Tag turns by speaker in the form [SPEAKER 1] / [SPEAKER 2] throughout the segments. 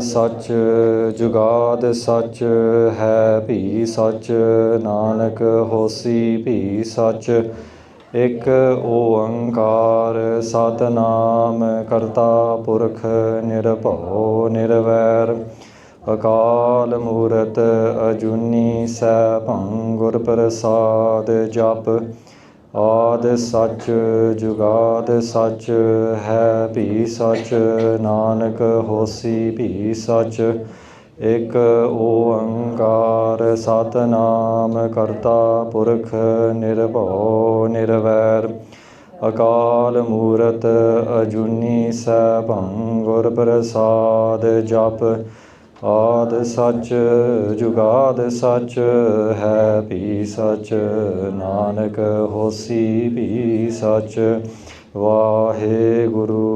[SPEAKER 1] सच जुगाद सच है भी सच नानक होसी भी सच एक ओंकार सतनाम करता पुरख निर्भਉ निर्वैर अकाल मूरत अजूनी सैभं गुर प्रसाद जप आद सच जुगाद सच है भी सच नानक होसी भी सच एक ओंकार सतनाम करता पुरख निर्भਉ निर्वैर अकाल मूरत अजूनी सैभं गुर प्रसाद जप आद सच जुगाद सच है भी सच नानक होसी भी सच Waheguru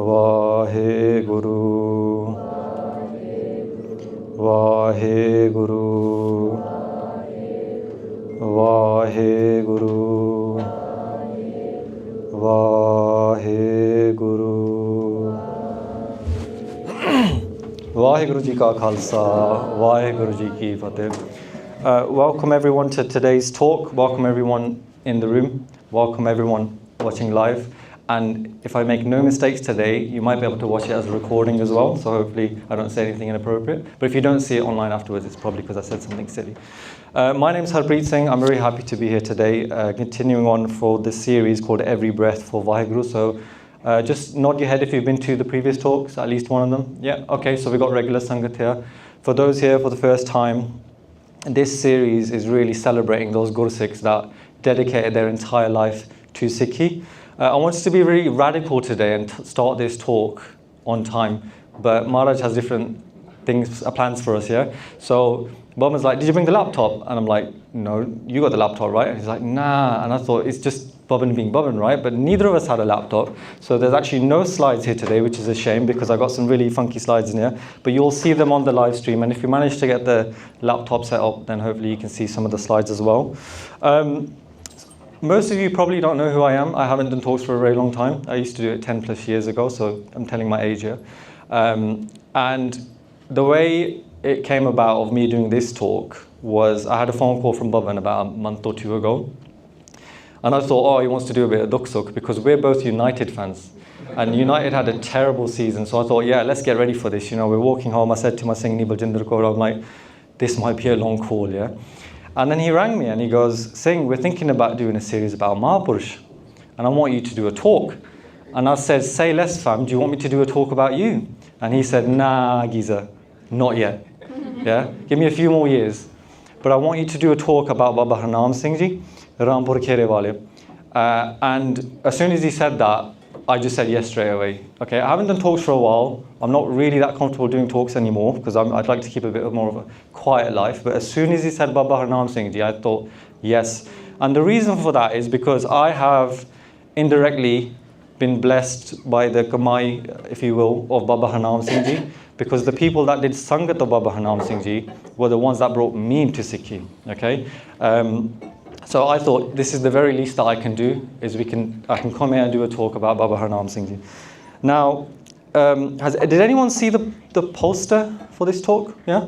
[SPEAKER 1] Waheguru Waheguru Waheguru Waheguru Vaheguru ji ka Khalsa, Vaheguru ji ki Fateh. Welcome everyone to today's talk. Welcome everyone in the room. Welcome everyone watching live. And if I make no mistakes today, you might be able to watch it as a recording as well. So hopefully I don't say anything inappropriate. But if you don't see it online afterwards, it's probably because I said something silly. My name is Harpreet Singh. I'm very happy to be here today, continuing on for this series called Every Breath for Vaheguru. So just nod your head if you've been to the previous talks, at least one of them. Yeah, okay, so we've got regular Sangat here. For those here for the first time, this series is really celebrating those Guru Sikhs that dedicated their entire life to Sikhi. I wanted to be really radical today and start this talk on time, but Maharaj has different things, plans for us, yeah? So Baba's like, did you bring the laptop? And I'm like, no, you got the laptop, right? And he's like, nah. And I thought, it's just Baban being Baban, right? But neither of us had a laptop. So there's actually no slides here today, which is a shame because I got some really funky slides in here. But you'll see them on the live stream. And if you manage to get the laptop set up, then hopefully you can see some of the slides as well. Most of you probably don't know who I am. I haven't done talks for a very long time. I used to do it 10 plus years ago, so I'm telling my age here. And the way it came about of me doing this talk was I had a phone call from Baban about a month or two ago. And I thought, oh, he wants to do a bit of Duksuk because we're both United fans. And United had a terrible season. So I thought, yeah, let's get ready for this. You know, we're walking home. I said to my Singh Jinder Kaur, I'm like, this might be a long call, yeah? And then he rang me and he goes, Singh, we're thinking about doing a series about Mahapurush. And I want you to do a talk. And I said, say less, fam. Do you want me to do a talk about you? And he said, nah, Giza, not yet. Yeah, give me a few more years. But I want you to do a talk about Baba Harnam Singh ji, Rampur Khera wale. And as soon as he said that, I just said yes straight away. Okay, I haven't done talks for a while. I'm not really that comfortable doing talks anymore because I'd like to keep a bit more of a quiet life. But as soon as he said Baba Harnam Singh ji, I thought yes. And the reason for that is because I have indirectly been blessed by the Kamai, if you will, of Baba Harnam Singh ji. Because the people that did Sangat of Baba Harnam Singh ji were the ones that brought me into Sikhi, okay? So I thought this is the very least that I can do, is I can come here and do a talk about Baba Harnam Singh ji. Now, did anyone see the poster for this talk? Yeah?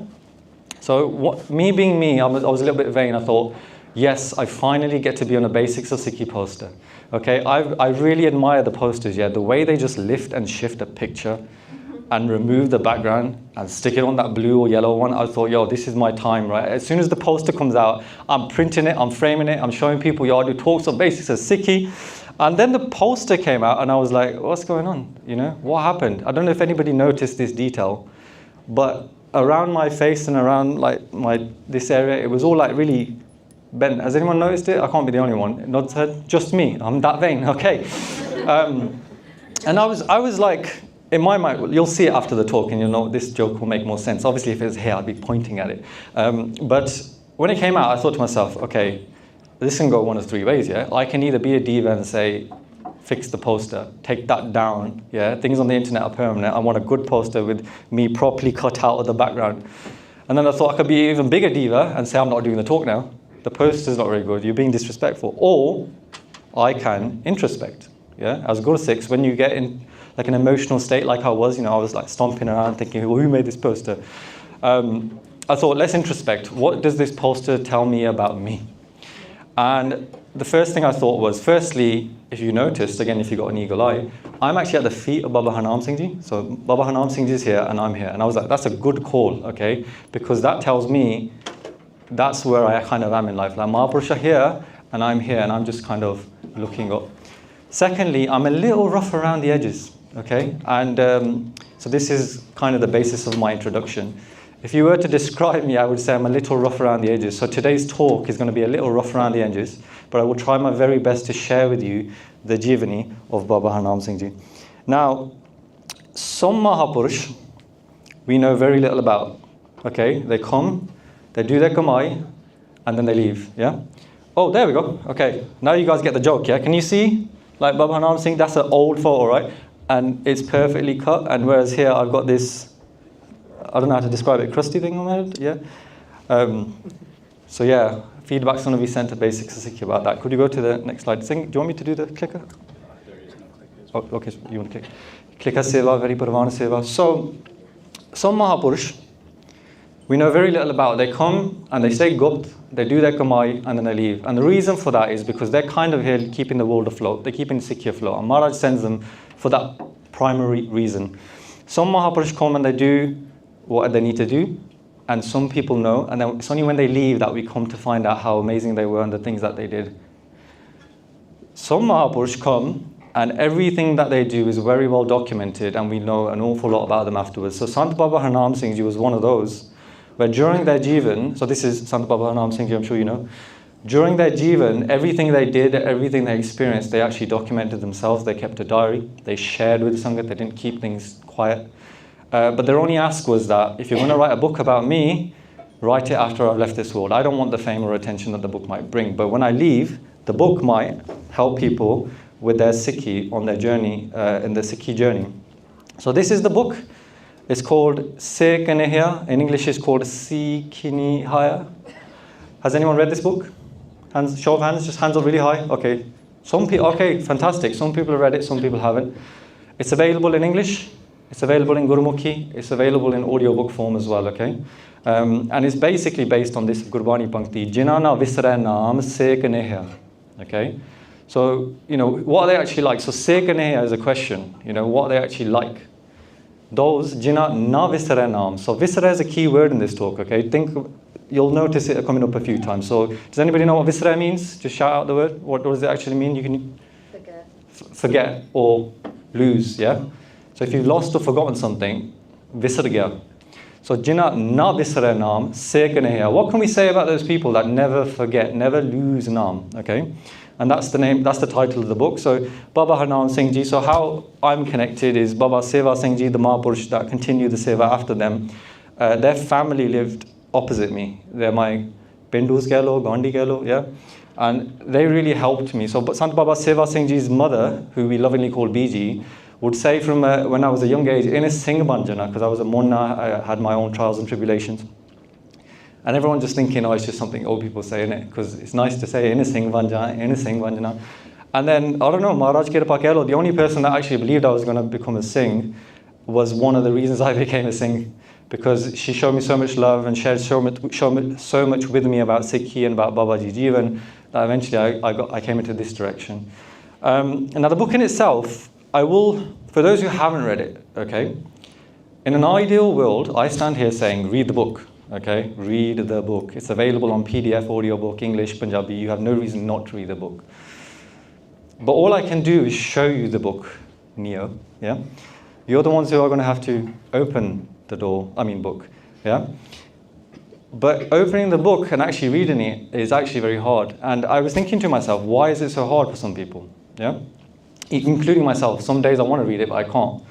[SPEAKER 1] So me being me, I was a little bit vain. I thought, yes, I finally get to be on the basics of Sikhi poster. Okay, I really admire the posters, yeah? The way they just lift and shift a picture and remove the background and stick it on that blue or yellow one. I thought, yo, this is my time, right? As soon as the poster comes out, I'm printing it, I'm framing it, I'm showing people, yo, I do talks on basics of Sikhi. And then the poster came out and I was like, what's going on? You know, what happened? I don't know if anybody noticed this detail, but around my face and around like this area, it was all like really bent. Has anyone noticed it? I can't be the only one. Nods head, just me. I'm that vain, okay. And I was like, in my mind, you'll see it after the talk and you'll know this joke will make more sense. Obviously, if it was here, I'd be pointing at it. But when it came out, I thought to myself, okay, this can go one of three ways, yeah? I can either be a diva and say, fix the poster, take that down, yeah? Things on the internet are permanent. I want a good poster with me properly cut out of the background. And then I thought I could be even bigger diva and say, I'm not doing the talk now. The poster's not very good, you're being disrespectful. Or I can introspect, yeah? As Guru Sikhs, when you get in like an emotional state like I was. I was like stomping around thinking, well, who made this poster? I thought, let's introspect. What does this poster tell me about me? And the first thing I thought was, firstly, if you noticed, again, if you got an eagle eye, I'm actually at the feet of Baba Harnam Singh Ji. So Baba Harnam Singh Ji is here and I'm here. And I was like, that's a good call, okay? Because that tells me that's where I kind of am in life. Like Mahapurush are here and I'm here and I'm just kind of looking up. Secondly, I'm a little rough around the edges, okay? And so this is kind of the basis of my introduction. If you were to describe me, I would say I'm a little rough around the edges. So today's talk is going to be a little rough around the edges, but I will try my very best to share with you the Jivani of Baba Harnam Singh Ji. Now, some Mahapurush we know very little about, okay? They come, they do their kamai, and then they leave, yeah? Oh, there we go, okay. Now you guys get the joke, yeah? Can you see, like Baba Harnam Singh, that's an old photo, right? And it's perfectly cut, and whereas here I've got this, I don't know how to describe it, crusty thing on my head, yeah? So yeah, feedback's going to be sent to Basics of Sikhi about that. Could you go to the next slide? Do you want me to do the clicker?
[SPEAKER 2] There is no clicker.
[SPEAKER 1] Oh, okay, so you want to click. Clicker seva, very parvan seva. So, some Mahapurush, we know very little about. They come and they say gupt, they do their kamai, and then they leave. And the reason for that is because they're kind of here keeping the world afloat. They're keeping Sikhi afloat. And Maharaj sends them for that primary reason. Some Mahapurush come and they do what they need to do, and some people know, and then it's only when they leave that we come to find out how amazing they were and the things that they did. Some Mahapurush come and everything that they do is very well documented and we know an awful lot about them afterwards. So Sant Baba Harnam Singh Ji was one of those where during their Jivan, so this is Sant Baba Harnam Singh Ji, I'm sure you know, during their Jivan, everything they did, everything they experienced, they actually documented themselves. They kept a diary, they shared with the Sangat, they didn't keep things quiet. But their only ask was that if you're going to write a book about me, write it after I've left this world. I don't want the fame or attention that the book might bring, but when I leave, the book might help people with their Sikhi on their journey, in the Sikhi journey. So this is the book. It's called Se Kinehiya. In English, it's called Se Kinehiya. Has anyone read this book? Hands, show of hands, just hands up really high. Okay. Some people, okay, fantastic. Some people have read it, some people haven't. It's available in English. It's available in Gurmukhi. It's available in audiobook form as well, okay? And it's basically based on this Gurbani Pankti, Jina na visre naam Se Kinehiya, okay? So, what are they actually like? So Se Kinehiya is a question, what are they actually like? Those, Jina na visre naam. So visre is a key word in this talk, okay? You'll notice it coming up a few times. So does anybody know what visre means? Just shout out the word. What does it actually mean? You can forget or lose, yeah? So if you've lost or forgotten something, visar gaya. So Jina na visare naam se kinehiya. What can we say about those people that never forget, never lose naam? Okay, and that's the name, that's the title of the book. So Baba Harnam Singh Ji. So how I'm connected is Baba Seva Singh Ji, the Mahapurush that continued the seva after them. Their family lived opposite me. They're my Bindus Gelo, Gandhi Gelo, yeah. And they really helped me. So Sant Baba Seva Singh Ji's mother, who we lovingly call Biji, would say from when I was a young age, in a Singh Banjana, because I was a Munna, I had my own trials and tribulations. And everyone just thinking, oh, it's just something old people say, innit? Because it's nice to say, in a Singh Banjana, in a Singh Banjana. And then, I don't know, Maharaj Kirpa Kelo, the only person that actually believed I was going to become a Singh was one of the reasons I became a Singh. Because she showed me so much love and shared so much with me about Sikhi and about Babaji Jivan, that eventually I came into this direction. Now the book in itself, I will, for those who haven't read it, okay, in an ideal world, I stand here saying, read the book, okay, read the book. It's available on PDF, audiobook, English, Punjabi. You have no reason not to read the book. But all I can do is show you the book, Neo, yeah? You're the ones who are going to have to open the book, yeah? But opening the book and actually reading it is actually very hard. And I was thinking to myself, why is it so hard for some people, yeah? Including myself. Some days I want to read it, but I can't.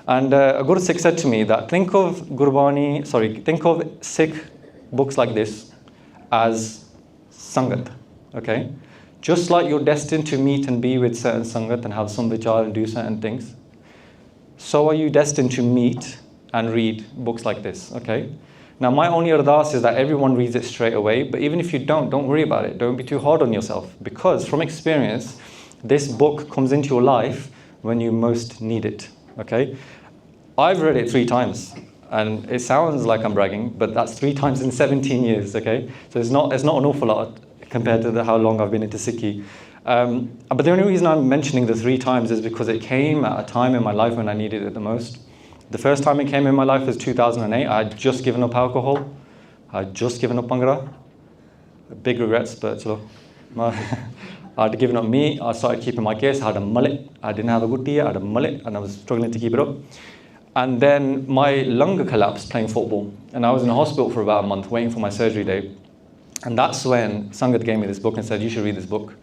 [SPEAKER 1] And a Guru Sikh said to me that think of Sikh books like this as Sangat, okay? Just like you're destined to meet and be with certain Sangat and have some vichar and do certain things, so are you destined to meet and read books like this, okay? Now my only ardas is that everyone reads it straight away, but even if you don't worry about it. Don't be too hard on yourself, because from experience, this book comes into your life when you most need it, okay? I've read it 3 times, and it sounds like I'm bragging, but that's 3 times in 17 years, okay? So it's not an awful lot compared to how long I've been into Sikhi. But the only reason I'm mentioning the 3 times is because it came at a time in my life when I needed it the most. The first time it came in my life was 2008. I had just given up alcohol. I had just given up Bhangra. Big regrets, but chalo. I had given up meat. I started keeping my case. I had a mullet. I didn't have a gutti. I had a mullet, and I was struggling to keep it up. And then my lung collapsed playing football, and I was in the hospital for about a month waiting for my surgery date. And that's when Sangat gave me this book and said, you should read this book.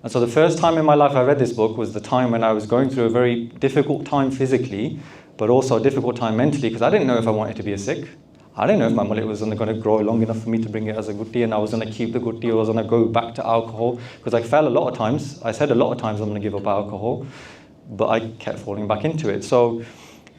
[SPEAKER 1] And so the first time in my life I read this book was the time when I was going through a very difficult time physically, but also a difficult time mentally, because I didn't know if I wanted to be a Sikh. I didn't know if my mullet was going to grow long enough for me to bring it as a gutti, and I was going to keep the gutti, or I was going to go back to alcohol, because I fell a lot of times. I said a lot of times I'm going to give up alcohol, but I kept falling back into it. So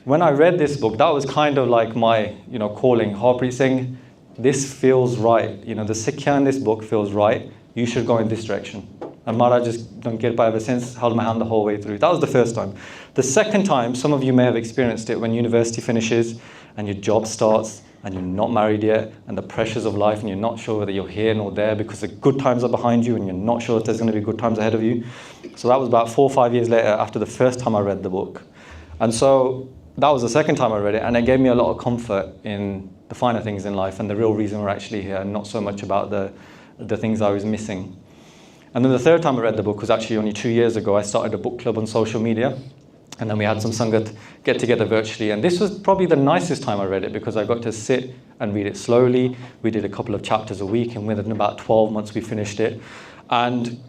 [SPEAKER 1] when I read this book, that was kind of like my, calling. Harpreet Singh, this feels right. The Sikhya in this book feels right. You should go in this direction. And Maharaj just don't get by ever since, held my hand the whole way through. That was the first time. The second time, some of you may have experienced it when university finishes and your job starts and you're not married yet, and the pressures of life, and you're not sure whether you're here nor there because the good times are behind you and you're not sure if there's going to be good times ahead of you. So that was about 4 or 5 years later after the first time I read the book. And so that was the second time I read it, and it gave me a lot of comfort in the finer things in life and the real reason we're actually here, and not so much about the things I was missing. And then the third time I read the book was actually only 2 years ago. I started a book club on social media, and then we had some Sangat get together virtually. And this was probably the nicest time I read it, because I got to sit and read it slowly. We did a couple of chapters a week, and within about 12 months we finished it. And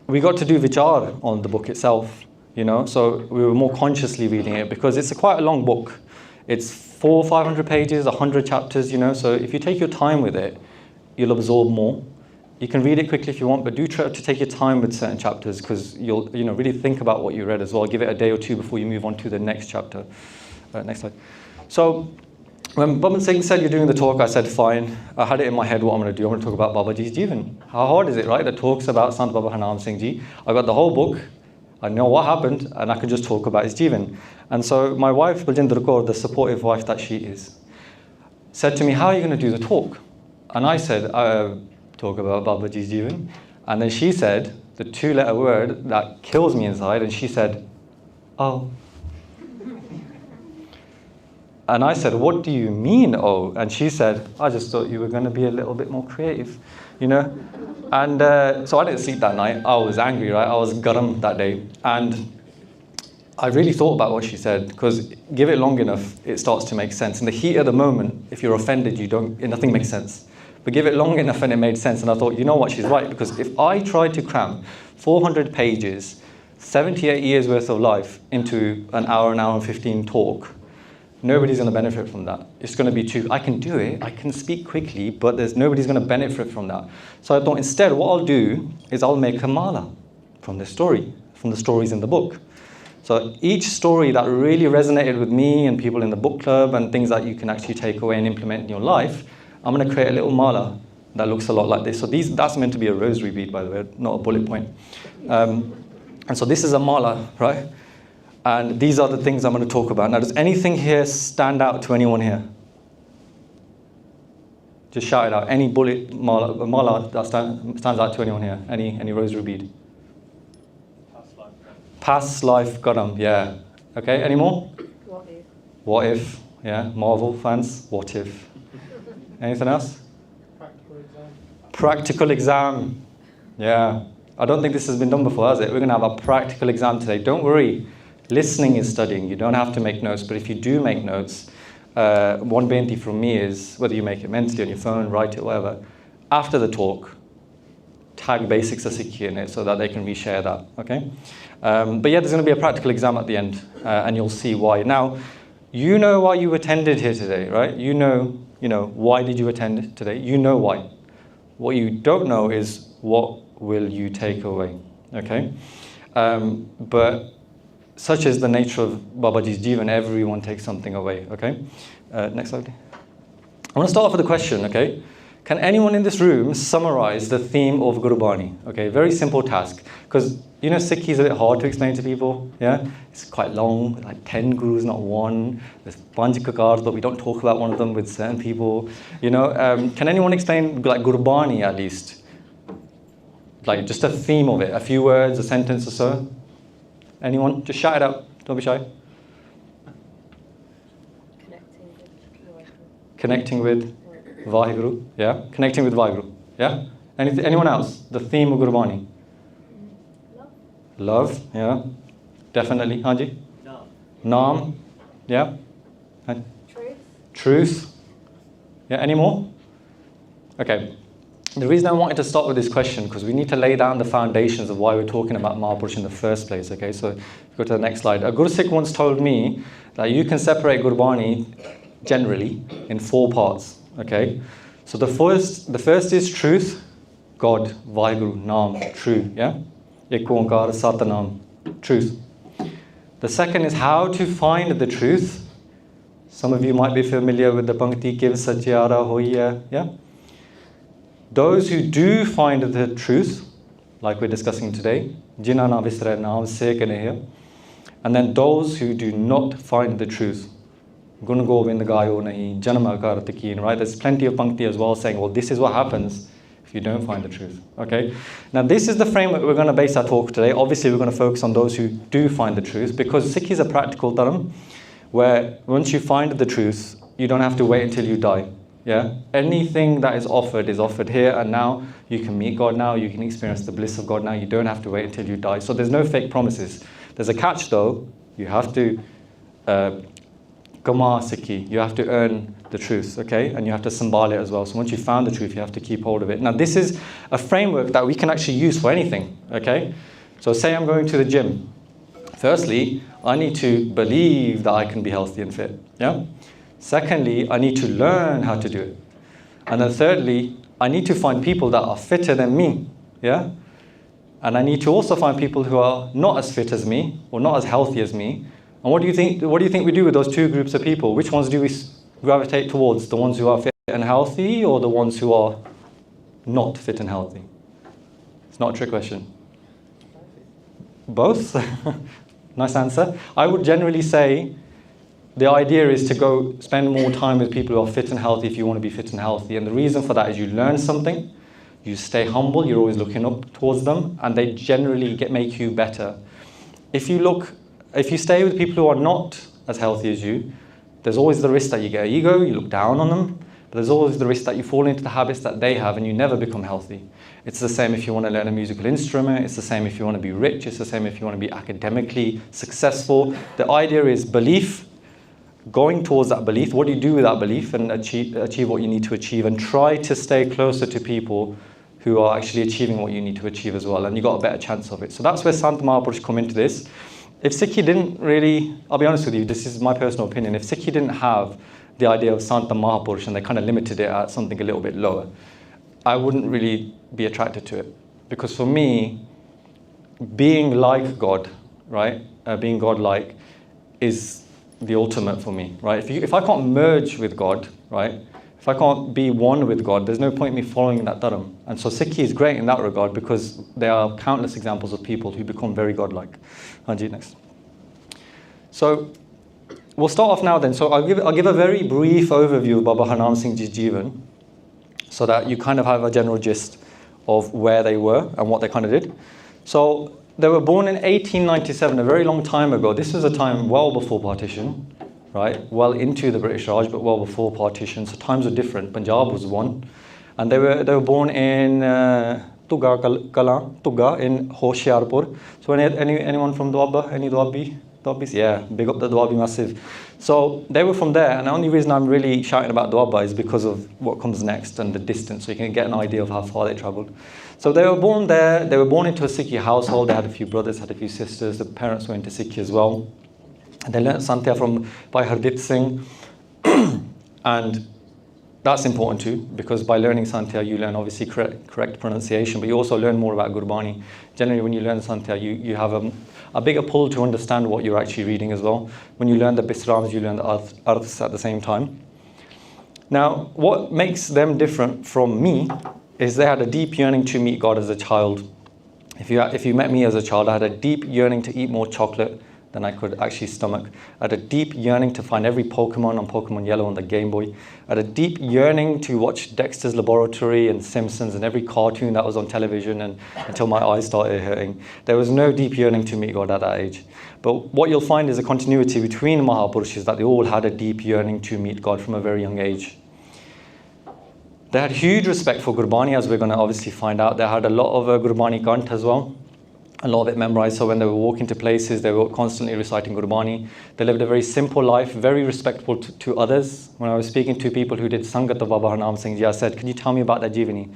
[SPEAKER 1] we got to do vichar on the book itself, so we were more consciously reading it, because it's quite a long book. It's 400 or 500 pages, 100 chapters, so if you take your time with it, you'll absorb more. You can read it quickly if you want, but do try to take your time with certain chapters, because you'll really think about what you read as well. Give it a day or 2 before you move on to the next chapter. Next slide. So when Bhavan Singh said you're doing the talk, I said fine. I had it in my head what I'm going to do. I'm going to talk about Babaji's Jivan. How hard is it, right? That talks about Sant Baba Harnam Singh Ji. I got the whole book. I know what happened, and I could just talk about his Jivan. And so my wife, Baljinder Kaur, the supportive wife that she is, said to me, how are you going to do the talk? And I said, talk about Babaji's Jivan. And then she said the 2-letter word that kills me inside, and she said, oh. And I said, what do you mean, oh? And she said, I just thought you were going to be a little bit more creative, And so I didn't sleep that night. I was angry, right? I was garam that day. And I really thought about what she said, because give it long enough, it starts to make sense. In the heat of the moment, if you're offended, nothing makes sense. But give it long enough and it made sense. And I thought, you know what, she's right. Because if I tried to cram 400 pages, 78 years worth of life into an hour and 15 talk, nobody's going to benefit from that. It's going to be I can do it, I can speak quickly, but nobody's going to benefit from that. So I thought instead what I'll do is I'll make a mala from the stories in the book. So each story that really resonated with me and people in the book club, and things that you can actually take away and implement in your life, I'm going to create a little mala that looks a lot like this. So that's meant to be a rosary bead, by the way, not a bullet point. And so this is a mala, right? And these are the things I'm going to talk about. Now, does anything here stand out to anyone here? Just shout it out. Any mala that stands out to anyone here? Any rosary bead? Past life garam, yeah. Okay, any more?
[SPEAKER 3] What if?
[SPEAKER 1] What if? Yeah, Marvel fans, what if? Anything else? Practical exam. Yeah. I don't think this has been done before, has it? We're going to have a practical exam today. Don't worry. Listening is studying. You don't have to make notes, but if you do make notes, one benti from me is, whether you make it mentally on your phone, write it, whatever, after the talk, tag basics of Sikhi in it so that they can reshare that, okay? But yeah, there's going to be a practical exam at the end, and you'll see why. Now, you know why you attended here today, right? You know, why did you attend today? You know why. What you don't know is what will you take away, okay? But such is the nature of Babaji's Jivan, everyone takes something away, okay? Next slide. I want to start off with a question, okay? Can anyone in this room summarize the theme of Gurbani? Okay, very simple task. Because, you know, Sikhi is a bit hard to explain to people, yeah? It's quite long, like 10 gurus, not one. There's 5 kakars, but we don't talk about one of them with certain people. You know, can anyone explain, like, Gurbani at least? Like, just a theme of it, a few words, a sentence or so? Anyone? Just shout it out, don't be shy. Connecting with Vaheguru, yeah? Connecting with Vaheguru, yeah? Anyone else? The theme of Gurbani? Love, yeah? Definitely, Hanji? Naam, yeah? Truth. Yeah, any more? Okay. The reason I wanted to start with this question, because we need to lay down the foundations of why we're talking about Mahapurush in the first place, okay? So, go to the next slide. A Guru Sikh once told me that you can separate Gurbani generally in 4 parts, okay? So the first is truth, God, Vaheguru, Naam, true, yeah? Ek Onkar Satanam, truth. The second is how to find the truth. Some of you might be familiar with the Pankti Kiv Satyara Hoiya, yeah? Those who do find the truth, like we're discussing today, Jinana Visra Naam Se Kinehiya, and then those who do not find the truth, Gun Govind Gayo Nahi, Janama Kartikin, right? There's plenty of Pankti as well saying, well, this is what happens if you don't find the truth, okay? Now, this is the framework we're going to base our talk today. Obviously, we're going to focus on those who do find the truth, because Sikhi is a practical dharma, where once you find the truth, you don't have to wait until you die, yeah? Anything that is offered here and now. You can meet God now, you can experience the bliss of God now. You don't have to wait until you die. So there's no fake promises. There's a catch though. You have to Kama Sikhi, you have to earn the truth, okay? And you have to sambal it as well. So once you've found the truth, you have to keep hold of it. Now this is a framework that we can actually use for anything, okay? So say I'm going to the gym. Firstly, I need to believe that I can be healthy and fit, yeah? Secondly, I need to learn how to do it. And then thirdly, I need to find people that are fitter than me, yeah? And I need to also find people who are not as fit as me or not as healthy as me. And what do you think we do with those 2 groups of people? Which ones do we gravitate towards? The ones who are fit and healthy, or the ones who are not fit and healthy? It's not a trick question. Both? Nice answer. I would generally say the idea is to go spend more time with people who are fit and healthy if you want to be fit and healthy. And the reason for that is you learn something, you stay humble, you're always looking up towards them, and they generally make you better. If you stay with people who are not as healthy as you, there's always the risk that you get ego, you look down on them, but there's always the risk that you fall into the habits that they have and you never become healthy. It's the same if you want to learn a musical instrument, it's the same if you want to be rich, it's the same if you want to be academically successful. The idea is belief, going towards that belief, what do you do with that belief, and achieve what you need to achieve, and try to stay closer to people who are actually achieving what you need to achieve as well, and you got a better chance of it. So that's where Sant Mahapurush come into this. If Sikhi didn't really, I'll be honest with you, this is my personal opinion, if Sikhi didn't have the idea of Sant Mahapurush and they kind of limited it at something a little bit lower, I wouldn't really be attracted to it. Because for me, being like God, right, being God-like is the ultimate for me, right? If I can't merge with God, right, if I can't be one with God, there's no point in me following that dharma. And so Sikhi is great in that regard because there are countless examples of people who become very God-like. Hanji, next. So we'll start off now then. So I'll give a very brief overview of Baba Harnam Singh's Jeevan so that you kind of have a general gist of where they were and what they kind of did. So they were born in 1897, a very long time ago. This was a time well before partition, right? Well into the British Raj, but well before partition. So times were different. Punjab was one. And they were born in Tugga in Hoshiarpur. So anyone from Doaba? Any Doabis? Yeah, big up the Doabi massive. So they were from there, and the only reason I'm really shouting about Doaba is because of what comes next and the distance, so you can get an idea of how far they travelled. So they were born there, they were born into a Sikhi household, they had a few brothers, had a few sisters, the parents were into Sikhi as well. And they learnt Santya from Bhai Harpreet Singh, and that's important too, because by learning Santya, you learn obviously correct pronunciation, but you also learn more about Gurbani. Generally, when you learn Santya, you have a bigger pull to understand what you're actually reading as well. When you learn the Bisrams, you learn the Ardas at the same time. Now, what makes them different from me is they had a deep yearning to meet God as a child. If you met me as a child, I had a deep yearning to eat more chocolate than I could actually stomach. I had a deep yearning to find every Pokemon on Pokemon Yellow on the Game Boy. I had a deep yearning to watch Dexter's Laboratory and Simpsons and every cartoon that was on television and until my eyes started hurting. There was no deep yearning to meet God at that age. But what you'll find is a continuity between Mahapurushas, that they all had a deep yearning to meet God from a very young age. They had huge respect for Gurbani, as we're going to obviously find out. They had a lot of Gurbani Kant as well. A lot of it memorized, so when they were walking to places, they were constantly reciting Gurbani. They lived a very simple life, very respectful to others. When I was speaking to people who did Sangat of Baba Harnam Singh, I said, "Can you tell me about their Jivani?"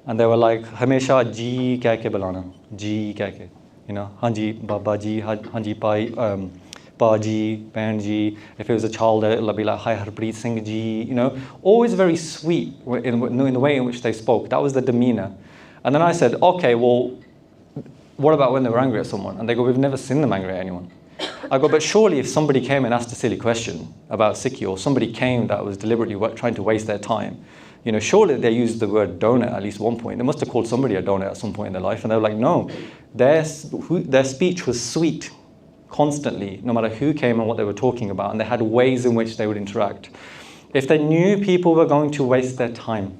[SPEAKER 1] And they were like, "Hamesha ji keh ke bulana, ji keh ke, Hanji Baba ji, Hanji Bhai, Pa ji, Ban ji." If it was a child, it'll be like, "Hi Harpreet Singh ji," always very sweet in the way in which they spoke. That was the demeanor. And then I said, "Okay, well, what about when they were angry at someone?" And they go, "We've never seen them angry at anyone." I go, "But surely if somebody came and asked a silly question about Sikhi, or somebody came that was deliberately trying to waste their time, surely they used the word donut at least one point. They must have called somebody a donut at some point in their life." And they were like, "No, their speech was sweet constantly, no matter who came and what they were talking about. And they had ways in which they would interact. If they knew people were going to waste their time,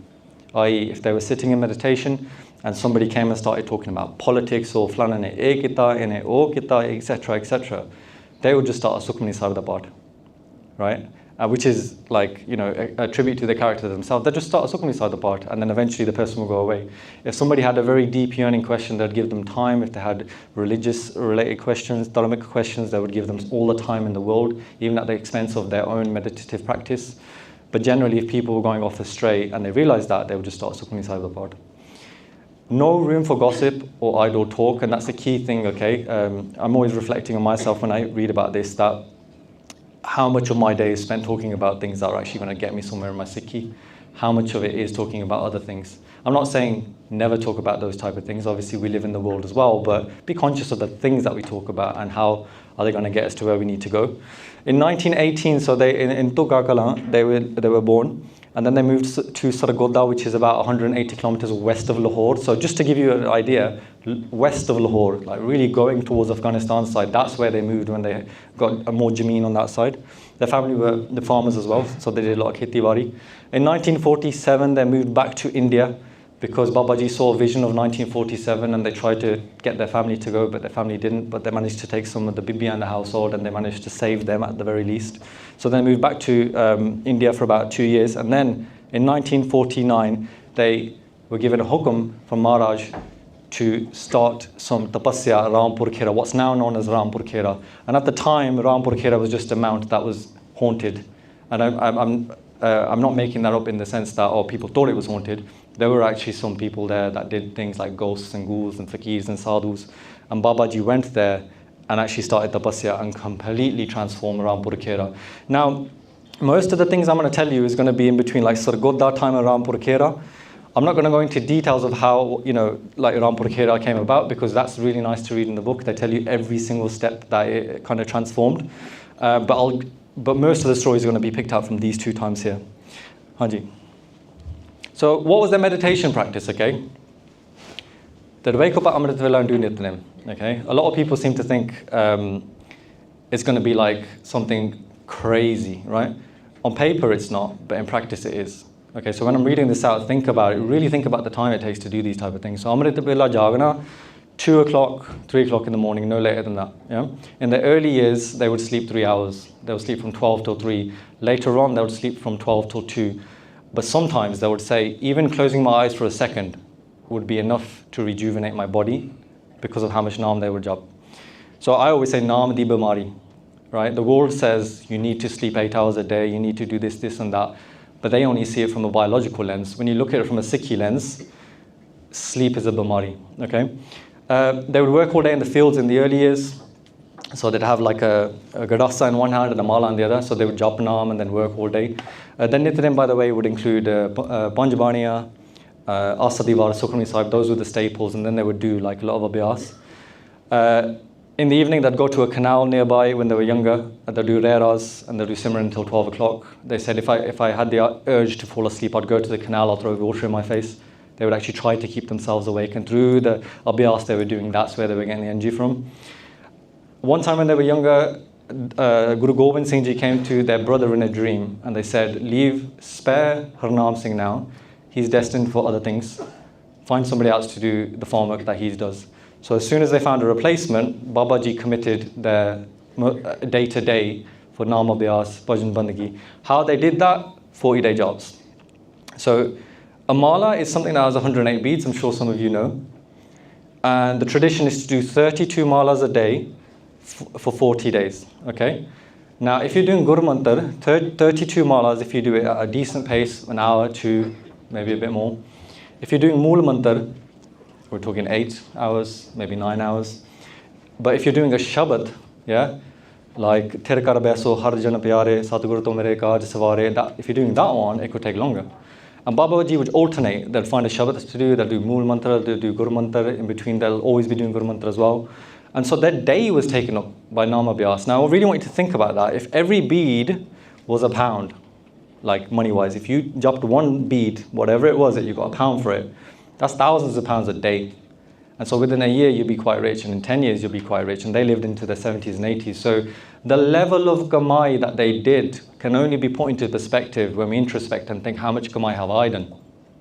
[SPEAKER 1] i.e. if they were sitting in meditation, and somebody came and started talking about politics or flana ne e kita, ene o kita, etc., etc., they would just start a Sukhmani Sahib da Path, right? Which is like, a tribute to the character themselves. They just start a Sukhmani Sahib da Path, and then eventually the person will go away. If somebody had a very deep yearning question, they'd give them time. If they had religious related questions, dharmic questions, they would give them all the time in the world, even at the expense of their own meditative practice. But generally, if people were going off astray and they realized that, they would just start Sukhmani Sahib da Path. No room for gossip or idle talk, and that's the key thing, okay? I'm always reflecting on myself when I read about this, that how much of my day is spent talking about things that are actually going to get me somewhere in my Sikhi. How much of it is talking about other things. I'm not saying never talk about those type of things. Obviously, we live in the world as well, but be conscious of the things that we talk about and how are they going to get us to where we need to go. In 1918, so in Tugakalan, they were born. And then they moved to Sargodha, which is about 180 kilometers west of Lahore. So just to give you an idea, west of Lahore, like really going towards Afghanistan side, that's where they moved when they got a more jameen on that side. Their family were the farmers as well, so they did a lot of kheti bari. In 1947, they moved back to India because Babaji saw a vision of 1947 and they tried to get their family to go, but their family didn't. But they managed to take some of the Bibiya in the household and they managed to save them at the very least. So they moved back to India for about 2 years. And then in 1949, they were given a hukam from Maharaj to start some tapasya at Rampur Khera, what's now known as Rampur Khera. And at the time, Rampur Khera was just a mount that was haunted. And I'm not making that up in the sense that, people thought it was haunted. There were actually some people there that did things like ghosts and ghouls and fakirs and sadhus. And Babaji went there and actually started tapasya and completely transformed Rampur Khera. Now, most of the things I'm going to tell you is going to be in between like Sargodha time and Rampur Khera. I'm not going to go into details of how, like Rampur Khera came about, because that's really nice to read in the book. They tell you every single step that it kind of transformed. But most of the stories are going to be picked out from these two times here. Haji. So what was their meditation practice, okay? They'd wake up at Amrit Vela and do Nitnem, okay? A lot of people seem to think it's going to be like something crazy, right? On paper it's not, but in practice it is. Okay, so when I'm reading this out, think about it. Really think about the time it takes to do these type of things. So Amrit Vela Jagana, 2 o'clock, 3 o'clock in the morning, no later than that. Yeah. In the early years, they would sleep 3 hours. They would sleep from 12 till 3. Later on, they would sleep from 12 till 2. But sometimes they would say, even closing my eyes for a second would be enough to rejuvenate my body because of how much naam they would jap. So I always say naam di bimari, right? The world says you need to sleep 8 hours a day, you need to do this, this and that. But they only see it from a biological lens. When you look at it from a Sikhi lens, sleep is a bimari, okay? They would work all day in the fields in the early years. So they'd have like a gadasa in one hand and a mala in the other. So they would jap naam and then work all day. Then Nitnem, by the way, would include Panjabaniya, Asadivar, Sukhmani Sahib. Those were the staples. And then they would do like a lot of abhyas. in the evening, they'd go to a canal nearby when they were younger, and they'd do reras, and they'd do simran until 12 o'clock. They said if I had the urge to fall asleep, I'd go to the canal, I'd throw water in my face. They would actually try to keep themselves awake, and through the abhyas they were doing, that's where they were getting the energy from. One time when they were younger, Guru Gobind Singh Ji came to their brother in a dream, and they said, spare Harnam Singh now, he's destined for other things. Find somebody else to do the farm work that he does. So as soon as they found a replacement, Babaji committed their day-to-day for Naam Abhyas, Bhajan Bandagi. How they did that? 40-day jobs. So a mala is something that has 108 beads, I'm sure some of you know. And the tradition is to do 32 malas a day for 40 days, okay? Now, if you're doing Guru Mantar, 32 malas, if you do it at a decent pace, an hour, 2, maybe a bit more. If you're doing Mool Mantar, we're talking 8 hours, maybe 9 hours. But if you're doing a Shabad, yeah, like Tere Kar Beso, Har Jan Pyare, Satguru To Mere Kaj Savare, if you're doing that one, it could take longer. And Babaji would alternate. They'll find a Shabad to do, they'll do Mool Mantra, they'll do Guru Mantra, in between they'll always be doing Guru Mantra as well. And so their day was taken up by Naam Abhyas. Now I really want you to think about that. If every bead was £1, like money-wise, if you dropped one bead, whatever it was, that you got £1 for it, that's thousands of pounds a day. And so within a year, you'll be quite rich, and in 10 years, you'll be quite rich. And they lived into their 70s and 80s. So the level of Gamai that they did can only be put into perspective when we introspect and think, how much Gamai have I done?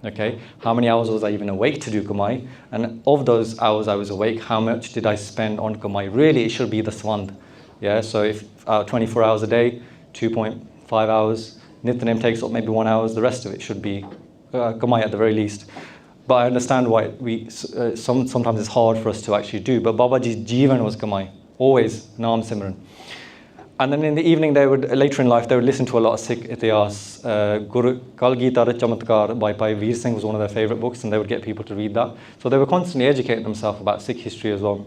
[SPEAKER 1] Okay, how many hours was I even awake to do Gamai? And of those hours I was awake, how much did I spend on Gamai? Really, it should be the Swand. Yeah, so if 24 hours a day, 2.5 hours, Nitnem takes up maybe 1 hour, the rest of it should be Gamai at the very least. But I understand why sometimes it's hard for us to actually do. But Babaji's Jivan was Gamai, always Naam Simran. And then in the evening, later in life, they would listen to a lot of Sikh Itihas. Guru Kalgita Chamatkar by Veer Singh was one of their favourite books, and they would get people to read that. So they were constantly educating themselves about Sikh history as well.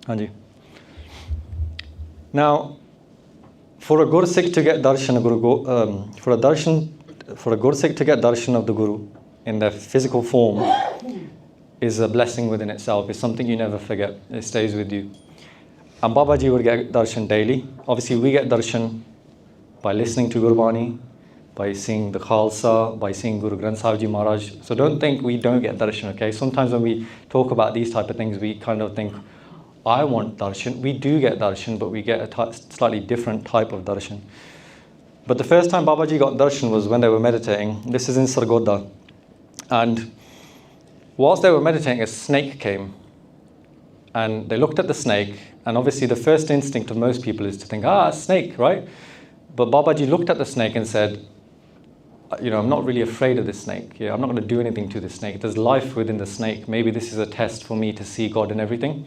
[SPEAKER 1] Anji. Now, for a Gur Sikh to get darshan, for a Gur Sikh to get darshan of the Guru in their physical form is a blessing within itself. It's something you never forget. It stays with you. And Babaji would get darshan daily. Obviously, we get darshan by listening to Gurbani, by seeing the Khalsa, by seeing Guru Granth Sahib Ji Maharaj. So don't think we don't get darshan, okay? Sometimes when we talk about these type of things, we kind of think, I want darshan. We do get darshan, but we get a slightly different type of darshan. But the first time Babaji got darshan was when they were meditating. This is in Sargodha. And whilst they were meditating, a snake came. And they looked at the snake, and obviously the first instinct of most people is to think, a snake, right? But Babaji looked at the snake and said, I'm not really afraid of this snake. Yeah, I'm not going to do anything to this snake. There's life within the snake. Maybe this is a test for me to see God in everything.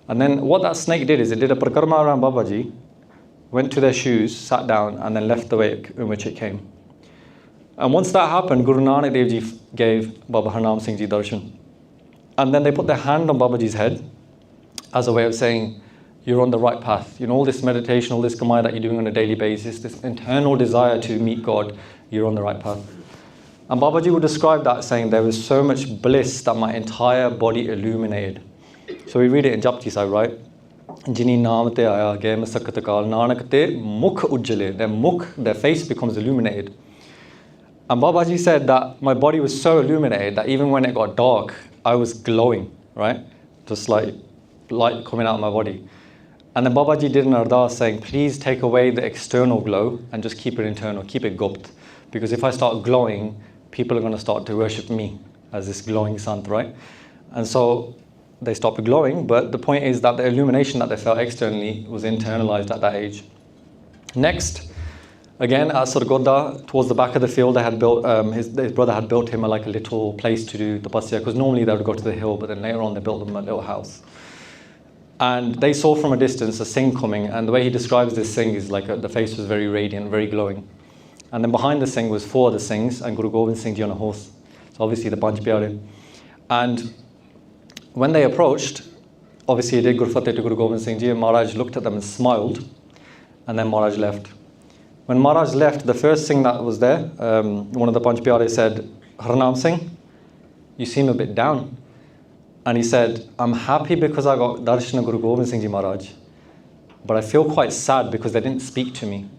[SPEAKER 1] And then what that snake did is it did a parikrama around Babaji, went to their shoes, sat down, and then left the way in which it came. And once that happened, Guru Nanak Dev Ji gave Baba Harnam Singh Ji darshan. And then they put their hand on Babaji's head as a way of saying, you're on the right path. All this meditation, all this Gamai that you're doing on a daily basis, this internal desire to meet God, you're on the right path. And Babaji would describe that saying, there was so much bliss that my entire body illuminated. So we read it in Japji Sahib, right? Jini naam te aaya ge masakat kaal nanak te mukh ujjale. Their face becomes illuminated. And Babaji said that my body was so illuminated that even when it got dark, I was glowing, right? Just like light coming out of my body. And then Babaji did an Ardas saying, please take away the external glow and just keep it internal, keep it gupt. Because if I start glowing, people are going to start to worship me as this glowing Sant, right? And so they stopped glowing, but the point is that the illumination that they felt externally was internalized at that age. Next, again, at Sargodha, towards the back of the field, they had built, his brother had built him a little place to do tapasya, because normally they would go to the hill, but then later on they built them a little house. And they saw from a distance a Singh coming, and the way he describes this Singh is the face was very radiant, very glowing. And then behind the Singh was 4 other Singhs, and Guru Gobind Singh Ji on a horse. So obviously the Panch Pyare. And when they approached, obviously he did Gur Fateh to Guru Gobind Singh Ji, and Maharaj looked at them and smiled, and then Maharaj left. When Maharaj left, the first Singh that was there, one of the Panch Pyare said, Harnam Singh, you seem a bit down. And he said, I'm happy because I got Darshan of Guru Gobind Singh Ji Maharaj, but I feel quite sad because they didn't speak to me.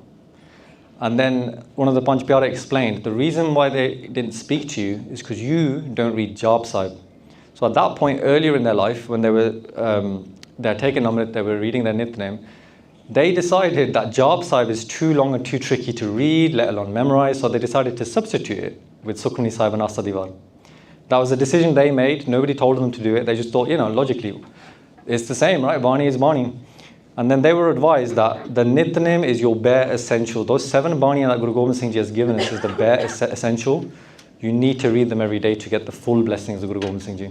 [SPEAKER 1] And then one of the Panch Pyare explained, the reason why they didn't speak to you is because you don't read Jap Sahib. So at that point earlier in their life, when they were they're taking Amrit, they were reading their Nitnem, they decided that Jap Sahib is too long and too tricky to read, let alone memorize, so they decided to substitute it with Sukhmani Sahib and Asadivar. That was a decision they made. Nobody told them to do it. They just thought, logically, it's the same, right? Bani is Bani. And then they were advised that the Nitnem is your bare essential. Those 7 Bani that Guru Gobind Singh Ji has given us is the bare essential. You need to read them every day to get the full blessings of Guru Gobind Singh Ji.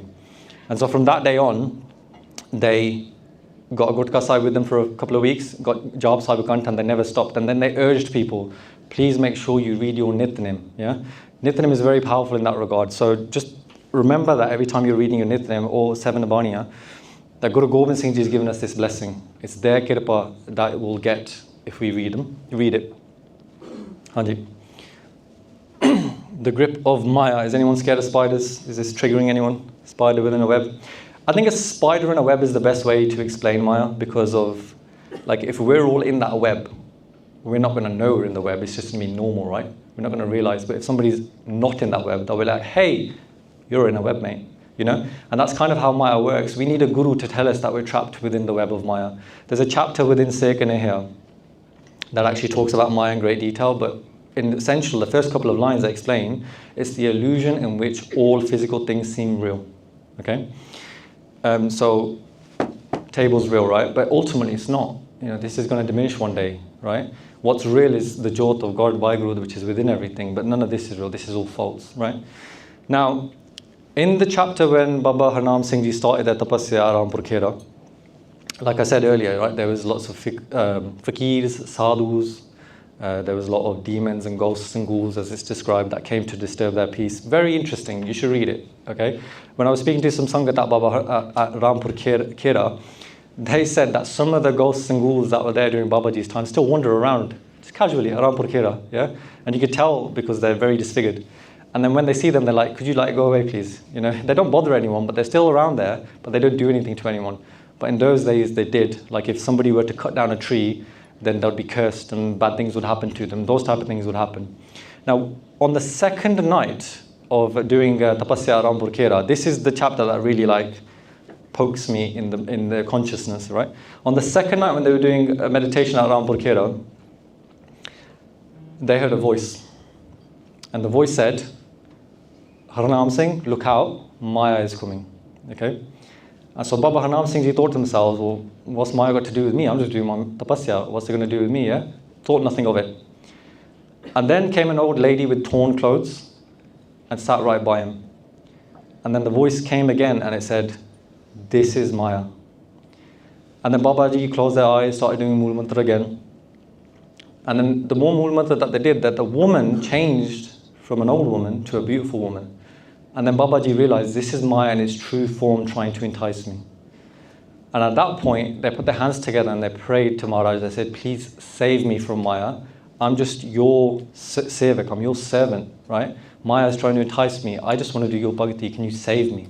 [SPEAKER 1] And so from that day on, they got a Gutka Sahib with them for a couple of weeks, got Jab Sahib Kant, and they never stopped. And then they urged people, please make sure you read your Nitnem. Yeah? Nitnem is very powerful in that regard. So just remember that every time you're reading your Nitnem or 7 Baniya, that Guru Gobind Singh Ji has given us this blessing. It's their kirpa that we'll get if we read it. Hanji. The grip of Maya. Is anyone scared of spiders? Is this triggering anyone? Spider within a web? I think a spider in a web is the best way to explain Maya, because of, like, if we're all in that web, we're not going to know we're in the web. It's just going to be normal, right? We're not going to realize. But if somebody's not in that web, they'll be like, hey, you're in a web, mate. And that's kind of how Maya works. We need a guru to tell us that we're trapped within the web of Maya. There's a chapter within Se Kinehiya that actually talks about Maya in great detail, but in essential, the first couple of lines I explain, it's the illusion in which all physical things seem real. Okay? So, table's real, right? But ultimately it's not. This is going to diminish one day, right? What's real is the Jyot of God, WhyGuru, which is within everything, but none of this is real. This is all false, right? Now, in the chapter when Baba Harnam Singh Ji started at Tapasya Rampur Khera, like I said earlier, right, there was lots of fakirs, sadhus, there was a lot of demons and ghosts and ghouls, as it's described, that came to disturb their peace. Very interesting. You should read it, okay? When I was speaking to some Sangat at Baba at Rampur Khera, they said that some of the ghosts and ghouls that were there during Babaji's time still wander around, just casually, at Rampur Khera, yeah? And you could tell because they're very disfigured. And then when they see them, they're like, could you go away, please? They don't bother anyone, but they're still around there, but they don't do anything to anyone. But in those days, they did. Like if somebody were to cut down a tree, then they'd be cursed and bad things would happen to them. Those type of things would happen. Now, on the second night of doing Tapasya Rampur Khera, this is the chapter that really pokes me in the consciousness, right? On the second night when they were doing a meditation at Rampur Khera, they heard a voice. And the voice said, Harnam Singh, look out, Maya is coming. Okay? And so Baba Harnam Singh Ji thought to themselves, well, what's Maya got to do with me? I'm just doing my tapasya. What's it going to do with me? Yeah? Thought nothing of it. And then came an old lady with torn clothes and sat right by him. And then the voice came again and it said, this is Maya. And then Babaji closed their eyes, started doing Mool Mantra again. And then the more Mool Mantra that they did, that the woman changed from an old woman to a beautiful woman. And then Babaji realized this is Maya in its true form trying to entice me. And at that point, they put their hands together and they prayed to Maharaj. They said, please save me from Maya. I'm just your sevak, I'm your servant, right? Maya is trying to entice me. I just want to do your bhakti. Can you save me?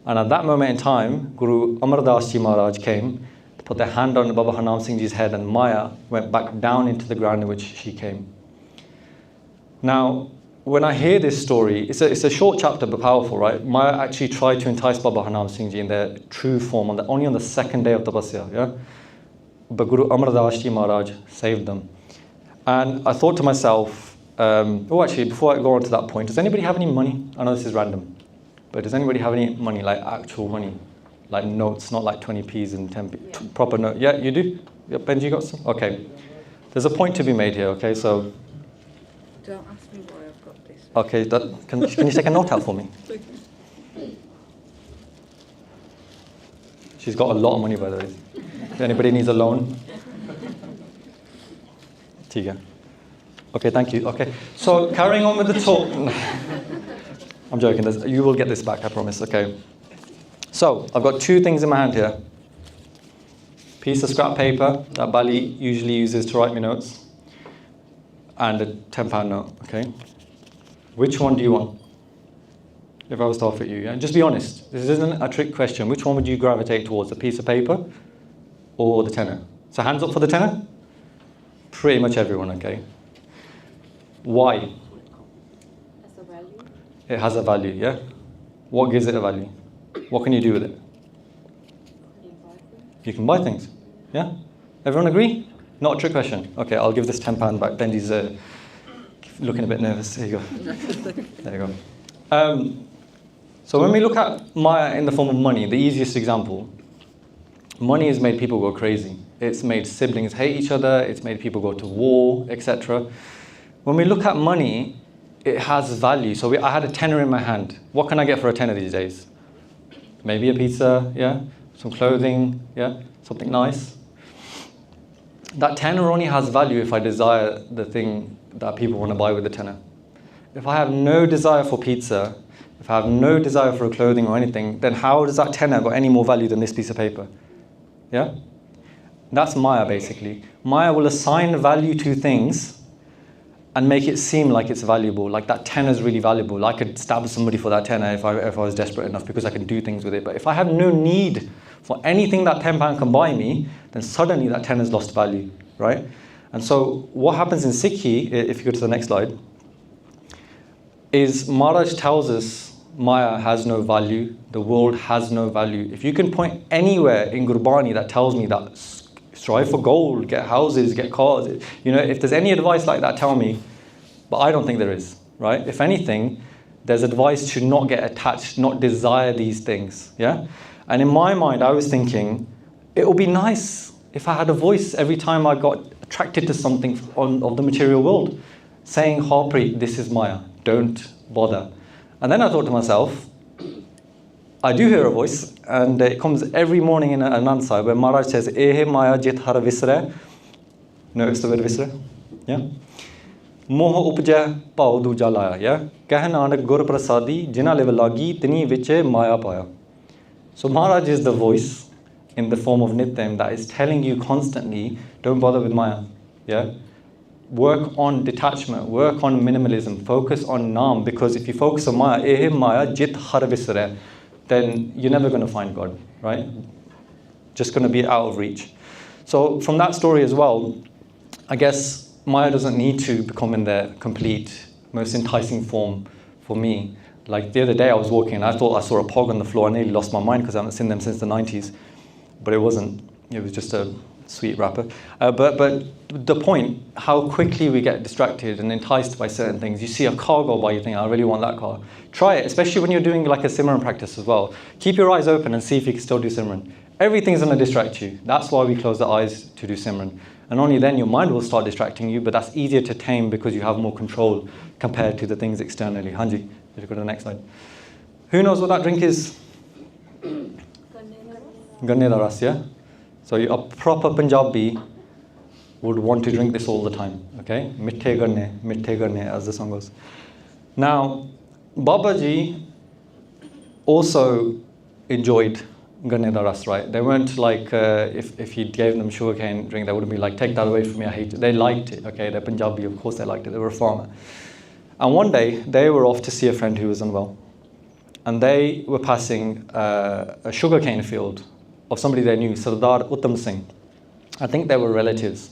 [SPEAKER 1] And at that moment in time, Guru Amardas Ji Maharaj came, put their hand on Baba Harnam Singh Ji's head, and Maya went back down into the ground in which she came. Now, when I hear this story, it's a short chapter but powerful, right? Maya actually tried to entice Baba Harnam Singh Ji in their true form only on the second day of Tapasya, yeah? But Guru Amardas Ji Maharaj saved them. And I thought to myself, actually, before I go on to that point, does anybody have any money? I know this is random, but does anybody have any money, actual money? Like notes, not 20p's and 10p, proper note. Yeah, you do? Yeah, Benji, you got some? Okay. There's a point to be made here, okay? So.
[SPEAKER 3] Don't ask me why I've got this.
[SPEAKER 1] Okay, can you take a note out for me? She's got a lot of money, by the way. If anybody needs a loan. Tiga. Okay, thank you. Okay, so carrying on with the talk. I'm joking, you will get this back, I promise, okay. So, I've got two things in my hand here. Piece of scrap paper that Bali usually uses to write me notes. And a £10 note, okay? Which one do you want? If I was to offer it you, yeah? Just be honest. This isn't a trick question. Which one would you gravitate towards, a piece of paper or the tenner? So hands up for the tenner? Pretty much everyone, okay? Why?
[SPEAKER 3] As a value.
[SPEAKER 1] It has a value, yeah? What gives it a value? What can you do with it? You can buy things, yeah? Everyone agree? Not a trick question. Okay, I'll give this £10 back. Benji's looking a bit nervous. Here you go. There you go. So when we look at Maya in the form of money, the easiest example, money has made people go crazy. It's made siblings hate each other. It's made people go to war, etc. When we look at money, it has value. So I had a tenner in my hand. What can I get for a tenner these days? Maybe a pizza, yeah? Some clothing, yeah? Something nice. That tenner only has value if I desire the thing that people want to buy with the tenner. If I have no desire for pizza, if I have no desire for clothing or anything, then how does that tenner got any more value than this piece of paper? Yeah? That's Maya, basically. Maya will assign value to things and make it seem like it's valuable, like that tenner is really valuable. I could stab somebody for that tenner if I was desperate enough because I can do things with it. But if I have no need for anything that £10 can buy me, then suddenly that tenner's lost value, right? And so what happens in Sikhi, if you go to the next slide, is Maharaj tells us Maya has no value, the world has no value. If you can point anywhere in Gurbani that tells me that strive for gold, get houses, get cars, if there's any advice like that, tell me. But I don't think there is, right? If anything, there's advice to not get attached, not desire these things, yeah? And in my mind, I was thinking, it would be nice if I had a voice every time I got attracted to something of the material world, saying, Harpreet, this is Maya, don't bother. And then I thought to myself, I do hear a voice, and it comes every morning in Anand Sahib, where Maharaj says, Ehe Maya jit har visre. Notice the word visre? Yeah? Moh upja pao duja laya. Yeah? Keh nanak gur prasadi, jina leva lagi, tini viche Maya paya. So Maharaj is the voice in the form of Nitnem that is telling you constantly, don't bother with Maya. Yeah? Work on detachment, work on minimalism, focus on Naam, because if you focus on Maya, Ehe Maya jit har visre, then you're never going to find God, right? Just going to be out of reach. So from that story as well, I guess Maya doesn't need to become in their complete, most enticing form for me. Like the other day I was walking and I thought I saw a pog on the floor. I nearly lost my mind because I haven't seen them since the 90s. But it wasn't. It was just a sweet rapper. But the point, how quickly we get distracted and enticed by certain things. You see a car go by, you think, I really want that car. Try it, especially when you're doing like a simran practice as well. Keep your eyes open and see if you can still do simran. Everything's going to distract you. That's why we close the eyes to do simran. And only then your mind will start distracting you, but that's easier to tame because you have more control compared to the things externally. Hanji, if you go to the next slide. Who knows what that drink is? Ganne da ras, yeah? So a proper Punjabi would want to drink this all the time, okay? Mithe garne, as the song goes. Now, Babaji also enjoyed ganne da ras, right? They weren't like, if he gave them sugarcane drink, they wouldn't be like, take that away from me, I hate it. They liked it, okay? They're Punjabi, of course they liked it. They were a farmer. And one day, they were off to see a friend who was unwell. And they were passing a sugarcane field of somebody they knew, Sardar Uttam Singh. I think they were relatives.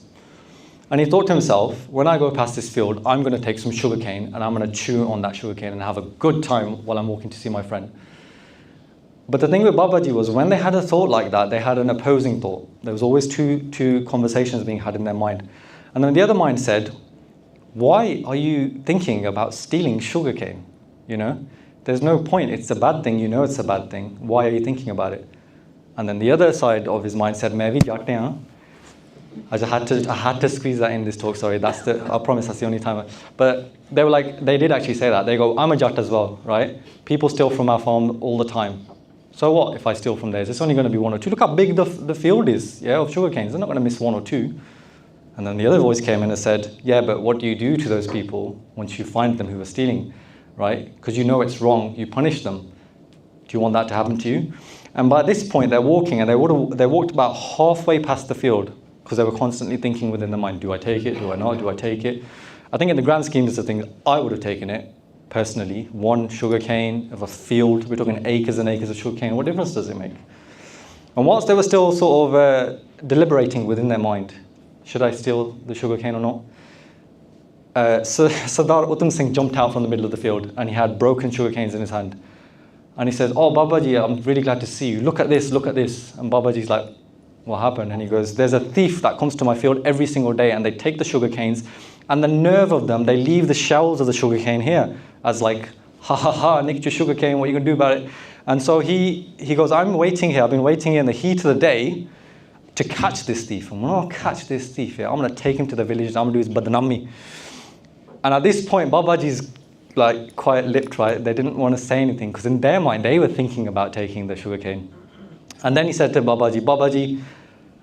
[SPEAKER 1] And he thought to himself, when I go past this field, I'm going to take some sugarcane and I'm going to chew on that sugarcane and have a good time while I'm walking to see my friend. But the thing with Babaji was when they had a thought like that, they had an opposing thought. There was always two conversations being had in their mind. And then the other mind said, why are you thinking about stealing sugarcane? You know, there's no point. It's a bad thing. You know it's a bad thing. Why are you thinking about it? And then the other side of his mind said, "Main bhi jatte hain." I had to squeeze that in this talk. Sorry, I promise that's the only time. But they were like, they did actually say that. They go, "I'm a Jatt as well, right? People steal from our farm all the time. So what if I steal from theirs? It's only going to be one or two. Look how big the field is, yeah, of sugar canes. They're not going to miss one or two." And then the other voice came in and said, "Yeah, but what do you do to those people once you find them who are stealing, right? Because you know it's wrong. You punish them. Do you want that to happen to you?" And by this point, they're walking, and they walked about halfway past the field because they were constantly thinking within their mind, "Do I take it? Do I not? Do I take it?" I think in the grand scheme of things, I would have taken it. personally. One sugarcane of a field, we're talking acres and acres of sugarcane. What difference does it make? And whilst they were still sort of deliberating within their mind, should I steal the sugarcane or not? Sardar Uttam Singh jumped out from the middle of the field and he had broken sugarcanes in his hand. And he says, "Oh, Babaji, I'm really glad to see you. Look at this, look at this." And Babaji's like, "What happened?" And he goes, "There's a thief that comes to my field every single day and they take the sugarcanes and the nerve of them, they leave the shells of the sugarcane here as like, ha ha ha, nicked your sugarcane, what are you going to do about it?" And so he goes, "I'm waiting here, I've been waiting here in the heat of the day to catch this thief. And when I catch this thief here, I'm going to take him to the village and I'm going to do his badnami." And at this point, Babaji's like quiet-lipped, right? They didn't want to say anything because in their mind, they were thinking about taking the sugarcane. And then he said to Babaji, "Babaji,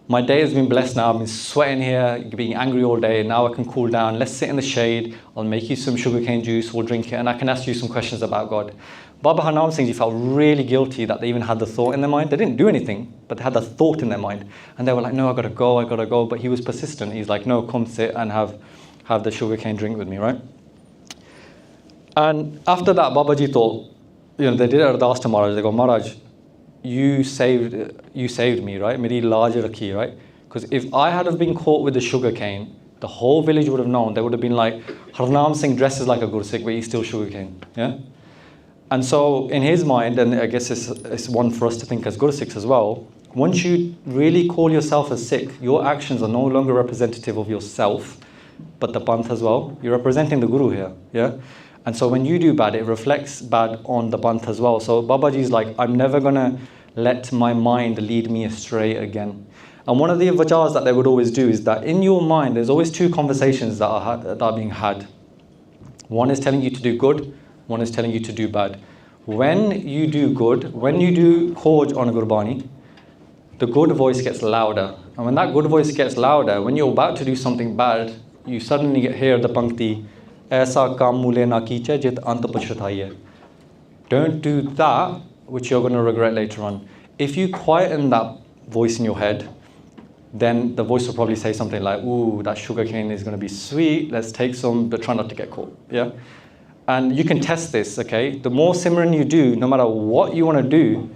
[SPEAKER 1] my day has been blessed now. I've been sweating here, being angry all day. Now I can cool down. Let's sit in the shade. I'll make you some sugarcane juice. We'll drink it. And I can ask you some questions about God." Baba Harnam Singh felt really guilty that they even had the thought in their mind. They didn't do anything, but they had the thought in their mind. And they were like, "No, I got to go. But he was persistent. He's like, "No, come sit and have the sugarcane drink with me," right? And after that, Babaji thought, they did Ardas to Maharaj. They go, "Maharaj, you saved me, right? Meri laaj rakhi, right? Because if I had have been caught with the sugarcane, the whole village would have known. They would have been like, Harnam Singh dresses like a Gursikh, but he steals sugarcane." Yeah? And so in his mind, and I guess it's one for us to think as Gursikhs as well, once you really call yourself a Sikh, your actions are no longer representative of yourself, but the Panth as well. You're representing the Guru here. Yeah? And so when you do bad, it reflects bad on the Panth as well. So Babaji's like, "I'm never going to let my mind lead me astray again." And one of the vajahs that they would always do is that in your mind, there's always two conversations that are being had. One is telling you to do good, one is telling you to do bad. When you do good, when you do Khoj on a Gurbani, the good voice gets louder. And when that good voice gets louder, when you're about to do something bad, you suddenly hear the pankti, "Aisa kam mule na kiche jit ant pachhataiye." Don't do that, which you're going to regret later on. If you quieten that voice in your head, then the voice will probably say something like, "Ooh, that sugarcane is going to be sweet. Let's take some, but try not to get caught." Yeah? And you can test this, okay? The more simran you do, no matter what you want to do,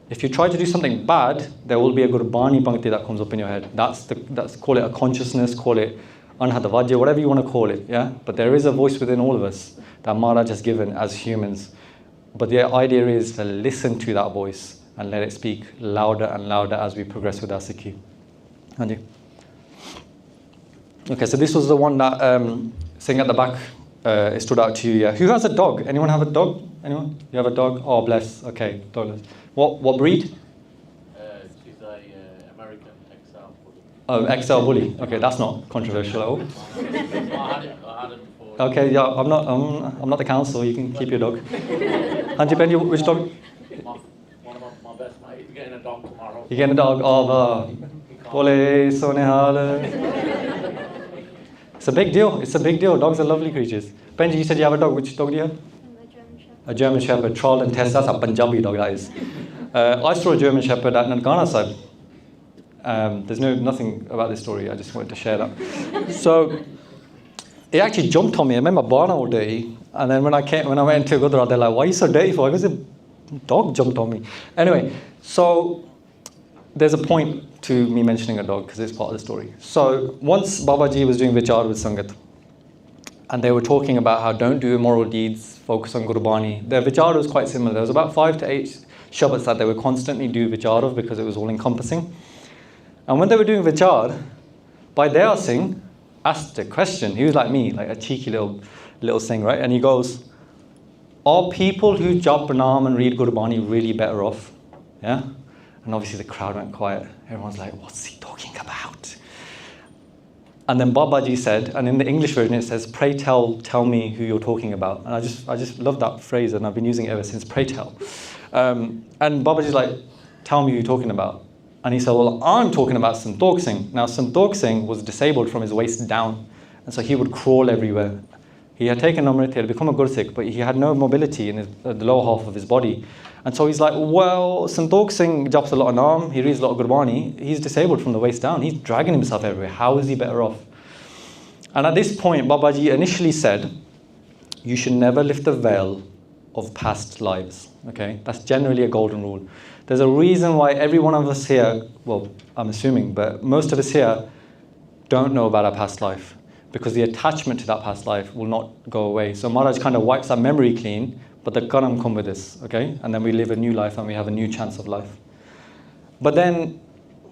[SPEAKER 1] if you try to do something bad, there will be a Gurbani pankti that comes up in your head. That's call it a consciousness, call it anhadavajya, whatever you want to call it, yeah? But there is a voice within all of us that Maharaj has given as humans. But the idea is to listen to that voice and let it speak louder and louder as we progress with our Sikhi. Anji. Okay, so this was the one that sitting at the back, it stood out to you, yeah. Who has a dog? Anyone have a dog? Anyone? You have a dog? Oh, bless. Okay, dogless. What breed?
[SPEAKER 2] She's a American XL bully.
[SPEAKER 1] Oh, XL bully. Okay, that's not controversial at all.
[SPEAKER 2] I had it before.
[SPEAKER 1] Okay, yeah, I'm not the council. You can keep your dog. Anji Ben, which dog?
[SPEAKER 2] One of my best mates. He's getting a dog tomorrow.
[SPEAKER 1] You're getting a dog? Oh, Ole Sonehal. It's a big deal. It's a big deal. Dogs are lovely creatures. Benji, you said you have a dog. Which dog do you have? A German Shepherd. Trial and test. That's a Punjabi dog, that is. I saw a German Shepherd at Nangana Sahib. There's nothing about this story. I just wanted to share that. So it actually jumped on me. I remember barn all day, and then when I went into Gurdwara, they're like, "Why are you so dirty for?" I goes, "A dog jumped on me." Anyway, so there's a point to me mentioning a dog because it's part of the story. So once Babaji was doing Vichar with Sangat, and they were talking about how don't do immoral deeds, focus on Gurbani. Their Vichar was quite similar. There was about 5 to 8 Shabbats that they would constantly do Vichar of because it was all encompassing. And when they were doing Vichar, Bhai Dayal Singh asked a question. He was like me, like a cheeky little Singh, right? And he goes, "Are people who jap Naam and read Gurbani really better off?" Yeah? And obviously the crowd went quiet. Everyone's like, "What's he talking about?" And then Babaji said, and in the English version it says, "Pray tell me who you're talking about." And I just love that phrase, and I've been using it ever since, "Pray tell." And Babaji's like, "Tell me who you're talking about." And he said, "Well, I'm talking about Sant Singh." Now, Sant Singh was disabled from his waist down, and so he would crawl everywhere. He had taken Amrit, he had become a Gursikh, but he had no mobility in the lower half of his body. And so he's like, "Well, Sant Singh japs a lot of Naam, he reads a lot of Gurbani, he's disabled from the waist down, he's dragging himself everywhere, how is he better off?" And at this point, Babaji initially said, you should never lift the veil of past lives, okay? That's generally a golden rule. There's a reason why every one of us here, well, I'm assuming, but most of us here don't know about our past life, because the attachment to that past life will not go away. So Maharaj kind of wipes our memory clean, but the karma come with us, okay? And then we live a new life and we have a new chance of life. But then,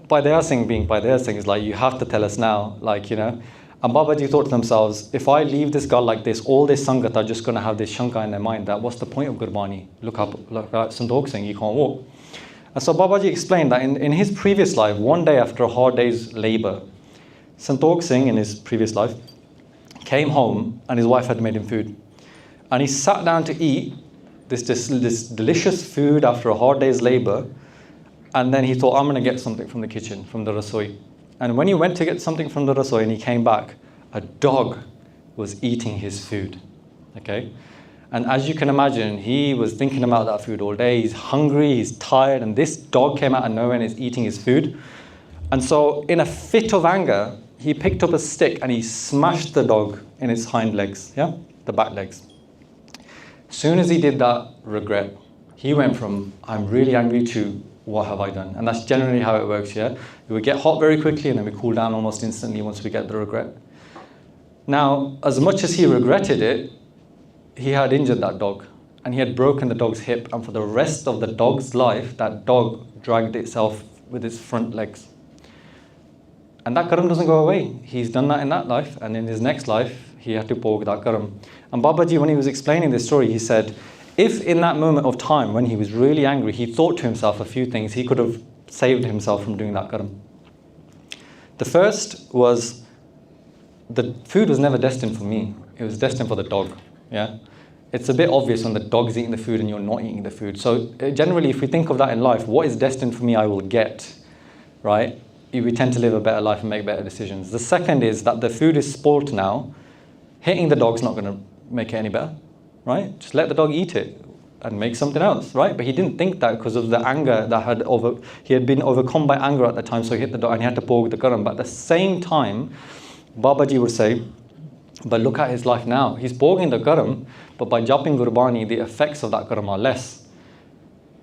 [SPEAKER 1] by their Singh being by their Singh is like, you have to tell us now, like, you know. And Babaji thought to themselves, if I leave this girl like this, all this Sangat are just going to have this Shanka in their mind that what's the point of Gurbani? Look at Sant Singh, he can't walk. And so Babaji explained that in his previous life, one day after a hard day's labour, Sant Singh in his previous life came home and his wife had made him food. And he sat down to eat this delicious food after a hard day's labour. And then he thought, I'm going to get something from the kitchen, from the rasoi. And when he went to get something from the rasoi and he came back, a dog was eating his food, okay? And as you can imagine, he was thinking about that food all day. He's hungry, he's tired, and this dog came out of nowhere and is eating his food. And so in a fit of anger, he picked up a stick and he smashed the dog in its hind legs, yeah? The back legs. As soon as he did that, regret. He went from, I'm really angry, to, what have I done? And that's generally how it works, yeah? We get hot very quickly and then we cool down almost instantly once we get the regret. Now, as much as he regretted it, he had injured that dog and he had broken the dog's hip, and for the rest of the dog's life, that dog dragged itself with its front legs. And that karam doesn't go away. He's done that in that life, and in his next life, he had to bog that karam. And Babaji, when he was explaining this story, he said, if in that moment of time when he was really angry, he thought to himself a few things, he could have saved himself from doing that karam. The first was, the food was never destined for me. It was destined for the dog, yeah? It's a bit obvious when the dog's eating the food and you're not eating the food. So generally, if we think of that in life, what is destined for me, I will get, right? We tend to live a better life and make better decisions. The second is that the food is spoilt now. Hitting the dog's not going to make it any better, right? Just let the dog eat it and make something else, right? But he didn't think that because of the anger that he had been overcome by anger at the time, so he hit the dog and he had to bog the karam. But at the same time, Babaji would say, but look at his life now. He's bogging the karam, but by jumping Gurbani, the effects of that karam are less.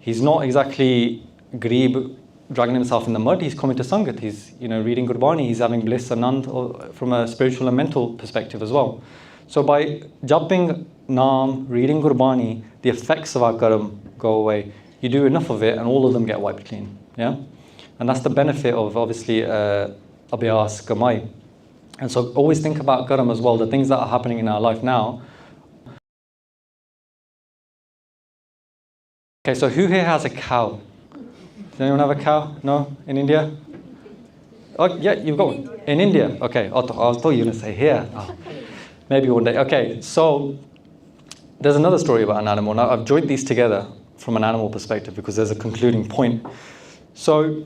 [SPEAKER 1] He's not exactly Greeb, dragging himself in the mud. He's coming to Sangat. He's, you know, reading Gurbani. He's having bliss and Anand from a spiritual and mental perspective as well. So by jumping Naam, reading Gurbani, the effects of our karam go away. You do enough of it and all of them get wiped clean. Yeah? And that's the benefit of obviously Abhyas Kamai. And so always think about karam as well, the things that are happening in our life now. Okay, so who here has a cow? Does anyone have a cow? No? In India? Oh, yeah, you've got one. In India? Okay, I thought you were going to say here. Oh, maybe one day. Okay, so there's another story about an animal. Now, I've joined these together from an animal perspective because there's a concluding point. So,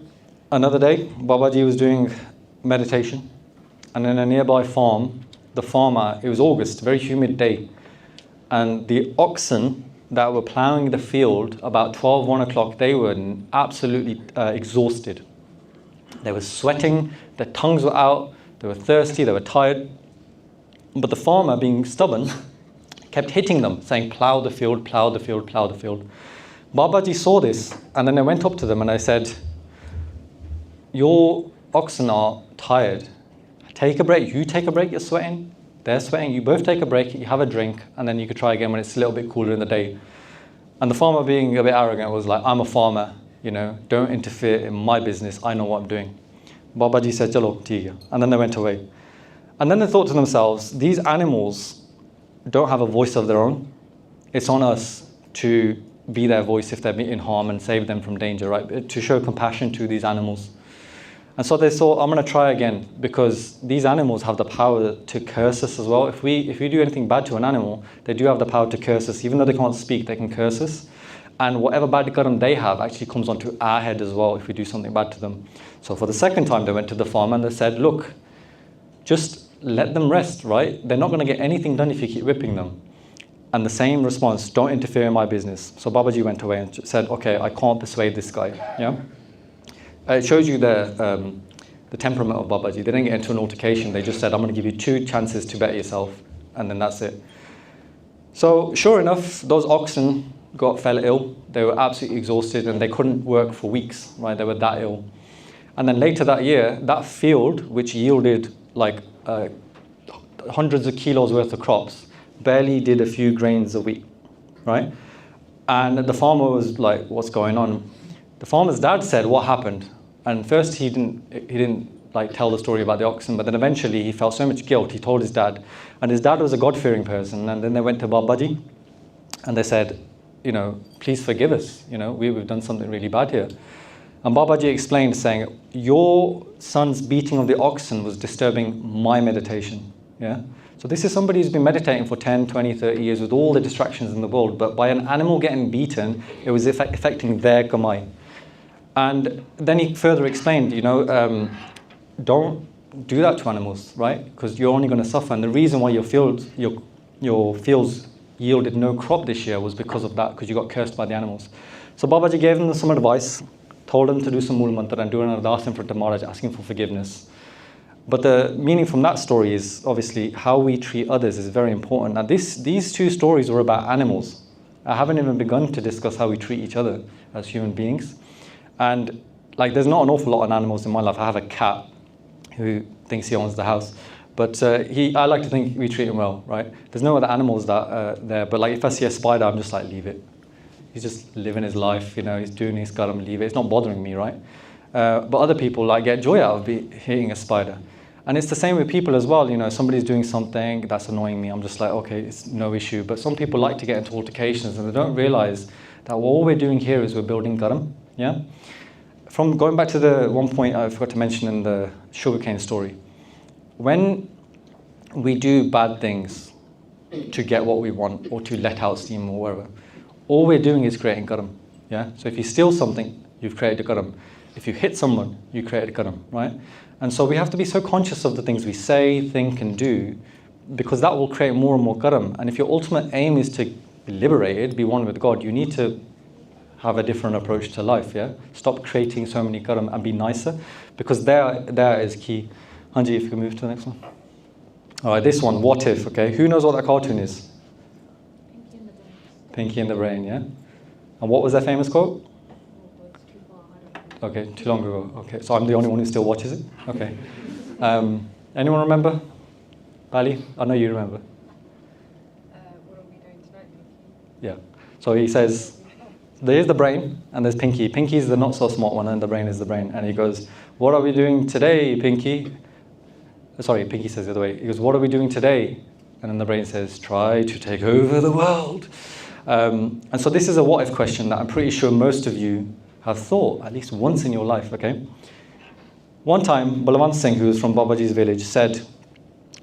[SPEAKER 1] another day, Babaji was doing meditation, and in a nearby farm, the farmer, it was August, very humid day, and the oxen that were ploughing the field about 12, 1 o'clock, they were absolutely exhausted. They were sweating, their tongues were out, they were thirsty, they were tired. But the farmer, being stubborn, kept hitting them, saying, plough the field, plough the field, plough the field. Babaji saw this, and then I went up to them and I said, your oxen are tired. Take a break. You take a break, you're sweating. They're sweating, you both take a break, you have a drink, and then you could try again when it's a little bit cooler in the day. And the farmer, being a bit arrogant, was like, I'm a farmer, you know, don't interfere in my business, I know what I'm doing. Babaji said, chalo, theek hai. And then they went away. And then they thought to themselves, these animals don't have a voice of their own. It's on us to be their voice if they're in harm and save them from danger, right? To show compassion to these animals. And so they thought, I'm going to try again, because these animals have the power to curse us as well. If we do anything bad to an animal, they do have the power to curse us. Even though they can't speak, they can curse us. And whatever bad karam they have actually comes onto our head as well if we do something bad to them. So for the second time, they went to the farm and they said, look, just let them rest, right? They're not going to get anything done if you keep whipping them. And the same response, don't interfere in my business. So Babaji went away and said, okay, I can't persuade this guy. Yeah. It shows you the temperament of Babaji. They didn't get into an altercation. They just said, I'm going to give you 2 chances to better yourself. And then that's it. So sure enough, those oxen fell ill. They were absolutely exhausted and they couldn't work for weeks, right? They were that ill. And then later that year, that field, which yielded like hundreds of kilos worth of crops, barely did a few grains a week, right? And the farmer was like, what's going on? The farmer's dad said, what happened? And first he didn't like tell the story about the oxen, but then eventually he felt so much guilt, he told his dad. And his dad was a God-fearing person. And then they went to Babaji and they said, you know, please forgive us. You know, we've done something really bad here. And Babaji explained, saying, your son's beating of the oxen was disturbing my meditation. Yeah. So this is somebody who's been meditating for 10, 20, 30 years with all the distractions in the world, but by an animal getting beaten, it was affecting their kamai. And then he further explained, you know, don't do that to animals, right? Because you're only going to suffer. And the reason why your fields yielded no crop this year was because of that, because you got cursed by the animals. So Babaji gave them some advice, told them to do some Mool Mantra and do an Ardas in front of Maharaj, asking for forgiveness. But the meaning from that story is obviously how we treat others is very important. Now these two stories were about animals. I haven't even begun to discuss how we treat each other as human beings. And like, there's not an awful lot of animals in my life. I have a cat who thinks he owns the house. But I like to think we treat him well, right? There's no other animals that there. But like, if I see a spider, I'm just like, leave it. He's just living his life, you know, he's doing his got him, leave it. It's not bothering me, right? But other people like get joy out of hitting a spider. And it's the same with people as well. You know, somebody's doing something that's annoying me. I'm just like, okay, it's no issue. But some people like to get into altercations and they don't realize that all we're doing here is we're building dharam. Yeah. From going back to the one point I forgot to mention in the sugarcane story, when we do bad things to get what we want or to let out steam or whatever, all we're doing is creating karam. Yeah. So if you steal something, you've created a karam. If you hit someone, you created a karam, right? And so we have to be so conscious of the things we say, think, and do, because that will create more and more karam. And if your ultimate aim is to be liberated, be one with God, you need to have a different approach to life. Yeah. Stop creating so many karam and be nicer, because there is key. Hanji, if you can move to the next one. All right, this one, what if? Okay, who knows what that cartoon is? Pinky in the Brain. Yeah. And what was their famous quote? Okay, too long ago. Okay, so I'm the only one who still watches it. Okay. Anyone remember? Bali? I know you remember.
[SPEAKER 3] What are we doing tonight?
[SPEAKER 1] Yeah. So he says, there's the brain and there's Pinky. Pinky is the not so smart one and the brain is the brain. And he goes, what are we doing today, Pinky? Sorry, Pinky says the other way. He goes, what are we doing today? And then the brain says, try to take over the world. And so this is a what if question that I'm pretty sure most of you have thought at least once in your life, okay? One time, Balwant Singh, who was from Babaji's village, said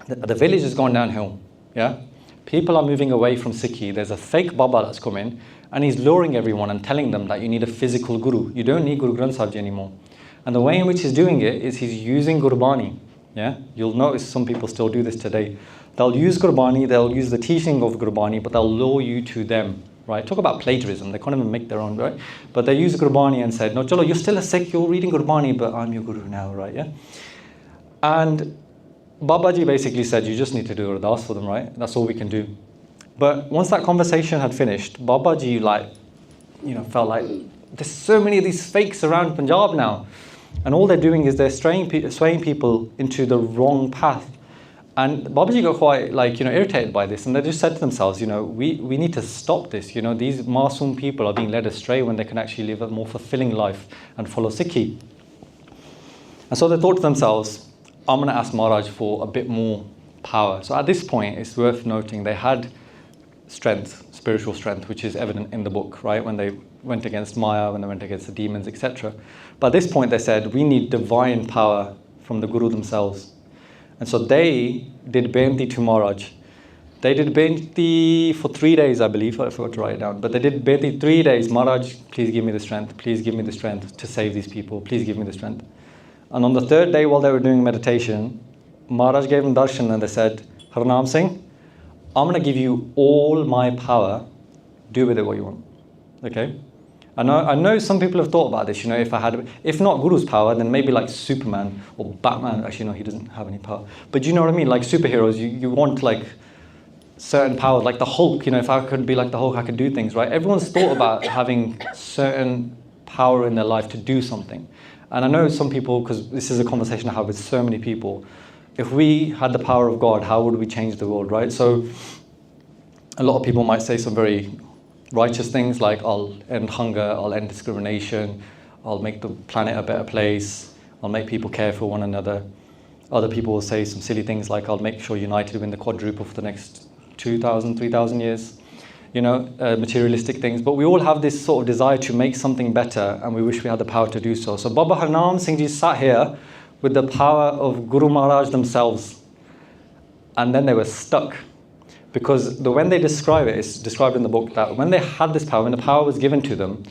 [SPEAKER 1] that the village has gone downhill, yeah? People are moving away from Sikhi. There's a fake Baba that's come in, and he's luring everyone and telling them that you need a physical guru. You don't need Guru Granth Sahib Ji anymore. And the way in which he's doing it is he's using Gurbani, yeah? You'll notice some people still do this today. They'll use Gurbani, they'll use the teaching of Gurbani, but they'll lure you to them. Right? Talk about plagiarism. They can't even make their own, right? But they use Gurbani and said, no, Chalo, you're still a Sikh, you're reading Gurbani, but I'm your guru now, right? Yeah. And Babaji basically said, you just need to do Ardas for them, right? That's all we can do. But once that conversation had finished, Babaji, felt like there's so many of these fakes around Punjab now. And all they're doing is they're swaying people into the wrong path. And Babaji got quite irritated by this, and they just said to themselves, we need to stop this. These masoom people are being led astray when they can actually live a more fulfilling life and follow Sikhi. And so they thought to themselves, I'm going to ask Maharaj for a bit more power. So at this point, it's worth noting they had strength, spiritual strength, which is evident in the book, right? When they went against Maya, when they went against the demons, etc. But at this point, they said, we need divine power from the Guru themselves. And so they did Benti to Maharaj. They did Benti for 3 days, I believe. I forgot to write it down. But they did Benti 3 days. Maharaj, please give me the strength. Please give me the strength to save these people. Please give me the strength. And on the third day, while they were doing meditation, Maharaj gave them Darshan and they said, Harnam Singh, I'm going to give you all my power. Do with it what you want. Okay? I know some people have thought about this, if not Guru's power, then maybe like Superman or Batman. Actually, no, he doesn't have any power. But you know what I mean? Like superheroes, you want like certain powers, like the Hulk. If I could be like the Hulk, I could do things, right? Everyone's thought about having certain power in their life to do something. And I know some people, because this is a conversation I have with so many people, if we had the power of God, how would we change the world, right? So a lot of people might say some very righteous things like, I'll end hunger, I'll end discrimination, I'll make the planet a better place, I'll make people care for one another. Other people will say some silly things like, I'll make sure United win the quadruple for the next 2,000, 3,000 years. Materialistic things. But we all have this sort of desire to make something better, and we wish we had the power to do so. So Baba Harnam Singh Ji sat here with the power of Guru Maharaj themselves. And then they were stuck. Because when they describe it, it's described in the book that when they had this power, when the power was given to them,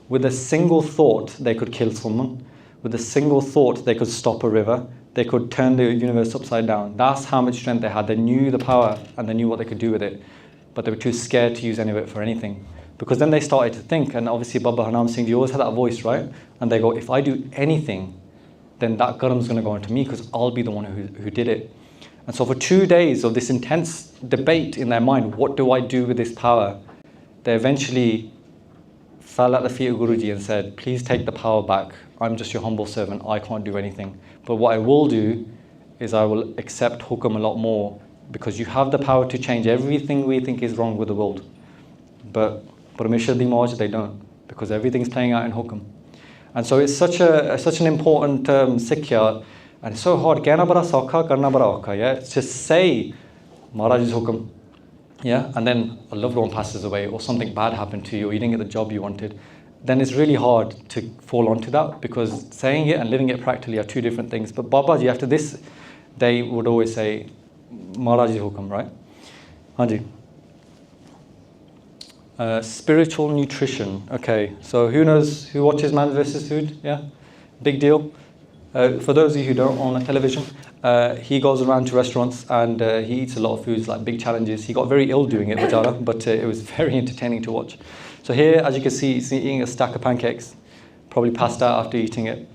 [SPEAKER 1] with a single thought they could kill someone. With a single thought they could stop a river. They could turn the universe upside down. That's how much strength they had. They knew the power and they knew what they could do with it. But they were too scared to use any of it for anything. Because then they started to think, and obviously Baba Harnam Singh, you always had that voice, right? And they go, if I do anything, then that garam's going to go into me because I'll be the one who did it. And so for 2 days of this intense debate in their mind, what do I do with this power? They eventually fell at the feet of Guruji and said, please take the power back. I'm just your humble servant. I can't do anything. But what I will do is I will accept Hukam a lot more, because you have the power to change everything we think is wrong with the world. But Parameshwar Di Mauj, they don't, because everything's playing out in Hukam. And so it's such an important Sikhya, and it's so hard. Kehna bada saukha, karna bada aukha, yeah? It's just say Maharaj's Hukam, yeah? And then a loved one passes away, or something bad happened to you, or you didn't get the job you wanted. Then it's really hard to fall onto that, because saying it and living it practically are two different things. But Babaji, after this, they would always say, Maharaj's Hukam, right? Hanji. Spiritual nutrition. Okay, so who watches Man vs. Food? Yeah? Big deal. For those of you who don't own a television, he goes around to restaurants and he eats a lot of foods, like big challenges. He got very ill doing it, Bajara, but it was very entertaining to watch. So here, as you can see, he's eating a stack of pancakes, probably passed out after eating it.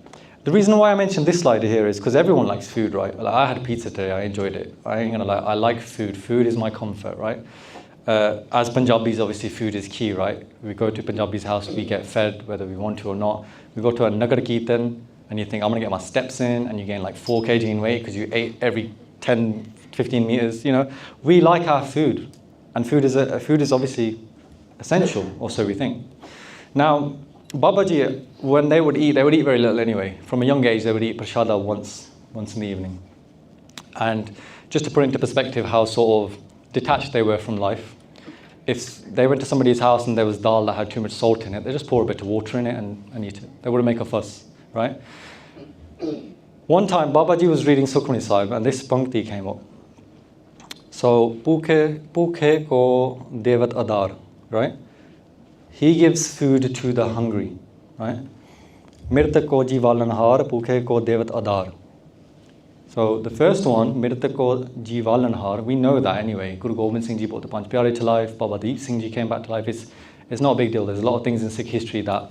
[SPEAKER 1] The reason why I mentioned this slide here is because everyone likes food, right? Like, I had pizza today, I enjoyed it. I ain't gonna lie, I like food. Food is my comfort, right? As Punjabis, obviously food is key, right? We go to Punjabi's house, we get fed whether we want to or not. We go to a Nagar Kirtan and you think, I'm gonna get my steps in, and you gain like 4 kg in weight because you ate every 10, 15 meters, We like our food, and food is obviously essential, or so we think. Now, Babaji, when they would eat very little anyway. From a young age, they would eat prashada once in the evening. And just to put into perspective how sort of detached they were from life, if they went to somebody's house and there was dal that had too much salt in it, they just pour a bit of water in it and eat it. They wouldn't make a fuss, right? One time, Babaji was reading Sukhmani Sahib and this pankti came up. So, Pukhe ko devat adar, right? He gives food to the hungry, right? Mirta ko jivalanhar, pukhe ko devat adar. So the first one, Mirta ko jivalanhar, we know that anyway. Guru Gobind Singh Ji brought the Panch Pyare to life, Baba Deep Singh Ji came back to life. It's not a big deal. There's a lot of things in Sikh history that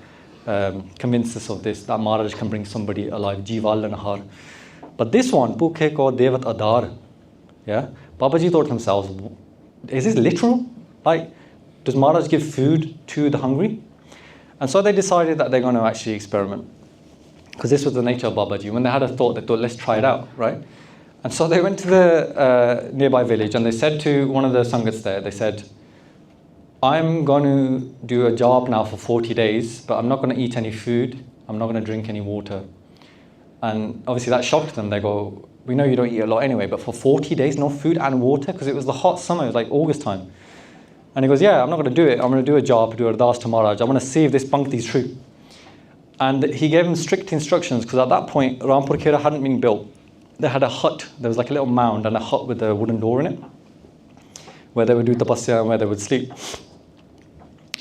[SPEAKER 1] convince us of this, that Maharaj can bring somebody alive, jivalanhar. But this one, pukhe ko devat adar, yeah? Babaji thought to themselves, is this literal? Like, does Maharaj give food to the hungry? And so they decided that they're going to actually experiment. Because this was the nature of Babaji. When they had a thought, they thought, let's try it out, right? And so they went to the nearby village and they said to one of the Sangats there, they said, I'm going to do a job now for 40 days, but I'm not going to eat any food. I'm not going to drink any water. And obviously that shocked them. They go, we know you don't eat a lot anyway, but for 40 days, no food and water? Because it was the hot summer, it was like August time. And he goes, yeah, I'm not going to do it. I'm going to do a job, do Ardas to Maharaj. I'm going to see if this pankti is true. And he gave him strict instructions, because at that point, Rampur Khera hadn't been built. They had a hut. There was like a little mound and a hut with a wooden door in it, where they would do tapasya and where they would sleep.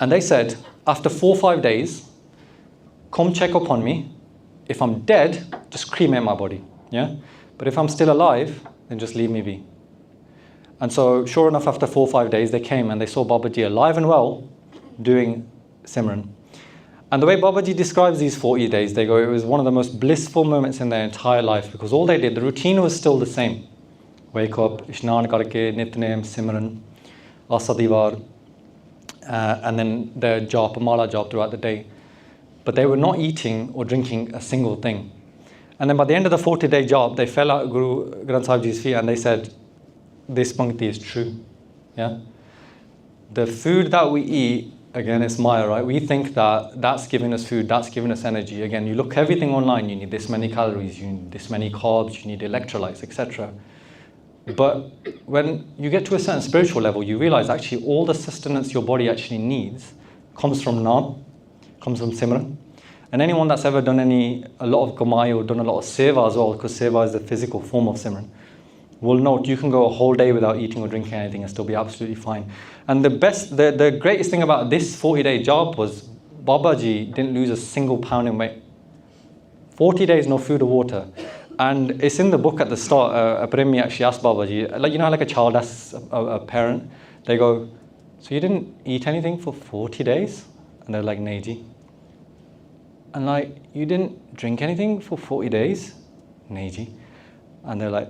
[SPEAKER 1] And they said, after 4 or 5 days, come check up on me. If I'm dead, just cremate my body. Yeah? But if I'm still alive, then just leave me be. And so, sure enough, after 4 or 5 days, they came and they saw Babaji alive and well doing simran. And the way Babaji describes these 40 days, they go, it was one of the most blissful moments in their entire life, because all they did, the routine was still the same. Wake up, Ishnan karke, Nitnem, simran. Asadivar, and then their jop, mala jop throughout the day. But they were not eating or drinking a single thing. And then by the end of the 40-day job, they fell out Guru Granth Sahib Ji's feet and they said, this pankti is true. Yeah? The food that we eat, again, it's Maya, right? We think that that's giving us food, that's giving us energy. Again, you look everything online, you need this many calories, you need this many carbs, you need electrolytes, etc. But when you get to a certain spiritual level, you realize actually all the sustenance your body actually needs comes from Naam, comes from Simran. And anyone that's ever done a lot of Gamai or done a lot of Seva as well, because Seva is the physical form of Simran, will note you can go a whole day without eating or drinking anything and still be absolutely fine. And the greatest thing about this 40-day job was Babaji didn't lose a single pound in weight. 40 days, no food or water. And it's in the book at the start, Premi actually asked Babaji, like, you know, like a child asks a parent, they go, so you didn't eat anything for 40 days? And they're like, "Nahi ji." And like, you didn't drink anything for 40 days? "Nahi ji." And they're like,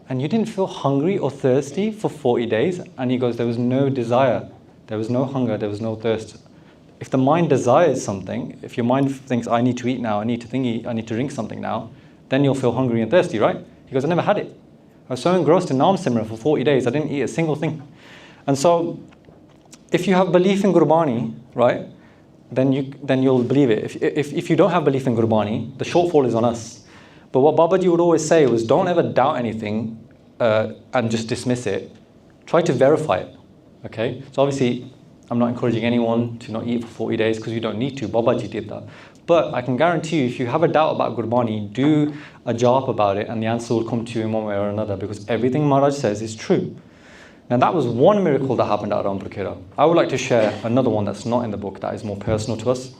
[SPEAKER 1] and you didn't feel hungry or thirsty for 40 days? And he goes, there was no desire, there was no hunger, there was no thirst. If the mind desires something, if your mind thinks, I need to eat now, I need to drink something now, then you'll feel hungry and thirsty, right? He goes, I never had it. I was so engrossed in Naam Simran for 40 days, I didn't eat a single thing. And so, if you have belief in Gurbani, right, then you'll believe it. If you don't have belief in Gurbani, the shortfall is on us. But what Babaji would always say was, don't ever doubt anything and just dismiss it. Try to verify it, okay? So obviously, I'm not encouraging anyone to not eat for 40 days because you don't need to. Babaji did that. But I can guarantee you, if you have a doubt about Gurbani, do a jap about it and the answer will come to you in one way or another, because everything Maharaj says is true. Now that was one miracle that happened at Rampur Khera. I would like to share another one that's not in the book, that is more personal to us.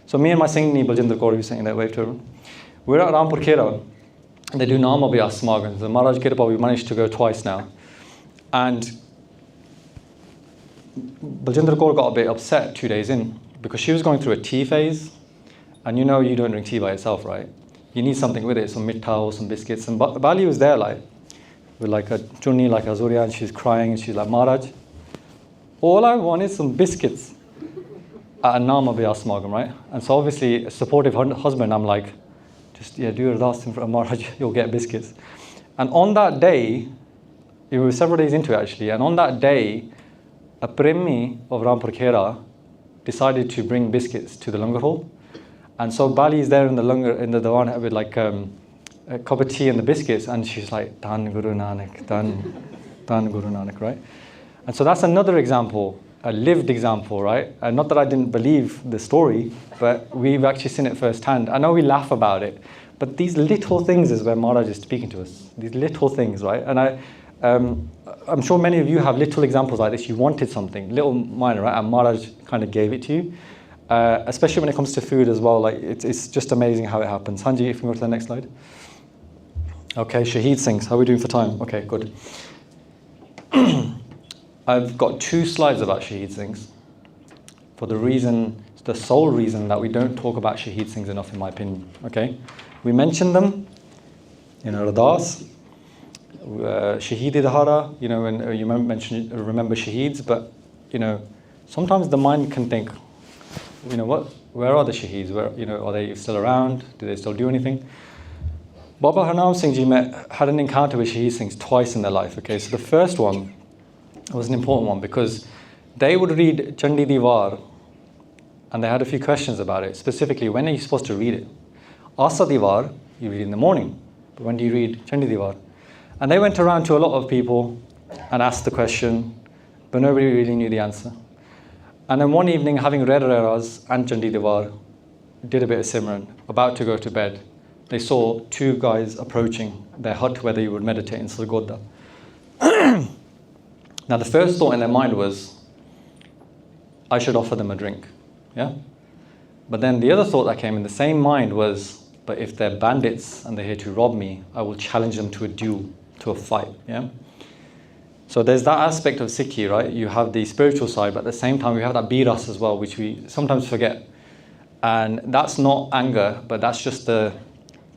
[SPEAKER 1] So me and my Singh Baljendra Kaur, who's saying that wave to everyone. We're at Rampur Khera, and they do Naam Abhyas Samagam. The Maharaj Kirpa, we managed to go twice now. And Baljendra Kaur got a bit upset 2 days in, because she was going through a tea phase. And you know you don't drink tea by itself, right? You need something with it, some mitha or some biscuits. And Bali was there with like a chunni, like a Zuriya, and she's crying, and she's like, Maharaj, all I want is some biscuits at a Naam Abhyas Samagam, right? And so obviously, a supportive husband, I'm like, just do Ardas in front of Maharaj, you'll get biscuits. And on that day, it was several days into it actually, and on that day, a Premi of Rampur Khera decided to bring biscuits to the langar hall. And so Bali is there in the Dawan with like a cup of tea and the biscuits, and she's like, Dan Guru Nanak, Dan Guru Nanak, right? And so that's another example, a lived example, right? Not that I didn't believe the story, but we've actually seen it firsthand. I know we laugh about it, but these little things is where Maharaj is speaking to us. These little things, right? And I'm sure many of you have little examples like this. You wanted something, little minor, right? And Maharaj kind of gave it to you. Especially when it comes to food as well, like it's just amazing how it happens. Hanji, if you go to the next slide. Okay, Shaheed Singhs, how are we doing for time? Okay, good. I've got 2 slides about Shaheed Singhs for the sole reason that we don't talk about Shaheed Singhs enough, in my opinion. Okay, we mentioned them in Ardas, Shaheed Idhara, you know, and you remember Shaheeds, but you know, sometimes the mind can think, you know, where are the Shaheeds? Where, you know, are they still around? Do they still do anything? Baba Harnam Singh ji had an encounter with Shaheed Singhs twice in their life. Okay, so the first one was an important one because they would read Chandi Diwar and they had a few questions about it. Specifically, when are you supposed to read it? Asa Diwar, you read in the morning. But when do you read Chandi Diwar? And they went around to a lot of people and asked the question, but nobody really knew the answer. And then one evening, having read Ardas and Chandi Diwar, did a bit of Simran, about to go to bed, they saw 2 guys approaching their hut where they would meditate in Sargodha. Now the first thought in their mind was, I should offer them a drink. Yeah? But then the other thought that came in the same mind was, but if they're bandits and they're here to rob me, I will challenge them to a duel, to a fight. Yeah? So there's that aspect of Sikhi, right? You have the spiritual side, but at the same time we have that biras as well, which we sometimes forget. And that's not anger, but that's just the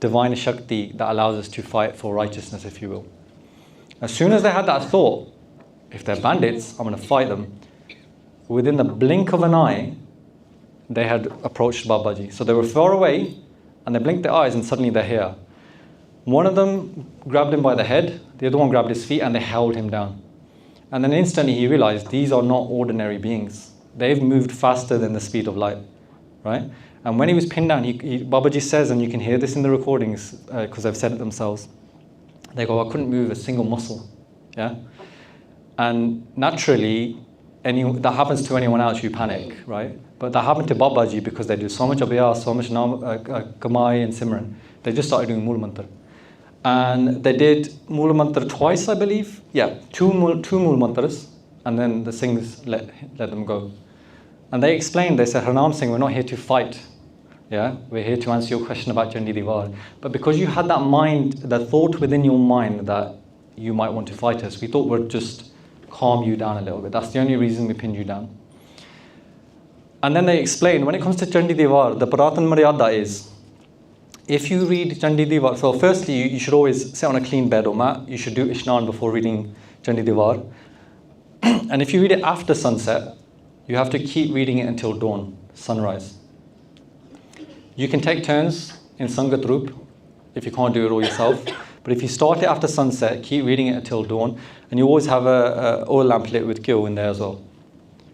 [SPEAKER 1] divine Shakti that allows us to fight for righteousness, if you will. As soon as they had that thought, if they're bandits, I'm going to fight them. Within the blink of an eye, they had approached Babaji. So they were far away, and they blinked their eyes, and suddenly they're here. One of them grabbed him by the head, the other one grabbed his feet, and they held him down. And then instantly he realized these are not ordinary beings. They've moved faster than the speed of light, right? And when he was pinned down, Babaji says, and you can hear this in the recordings because they've said it themselves, they go, I couldn't move a single muscle, yeah? And naturally, that happens to anyone else, you panic, right? But that happened to Babaji because they do so much abhyas, so much kamai and simran. They just started doing Mula Mantra. And they did Mula Mantra twice, I believe. Yeah, two Mula Mantras, and then the Singhs let them go. And they explained, they said, Harnam Singh, we're not here to fight. Yeah, we're here to answer your question about Chandi Diwar. But because you had that mind, that thought within your mind that you might want to fight us, we thought we'd just calm you down a little bit. That's the only reason we pinned you down. And then they explained, when it comes to Chandi Diwar, the Paratan Maryada is, if you read Chandi Diwar, so firstly, you should always sit on a clean bed or mat. You should do Ishnan before reading Chandi Diwar. And if you read it after sunset, you have to keep reading it until dawn, sunrise. You can take turns in Sangat Roop if you can't do it all yourself. But if you start it after sunset, keep reading it until dawn, and you always have a oil lamp lit with ghee in there as well.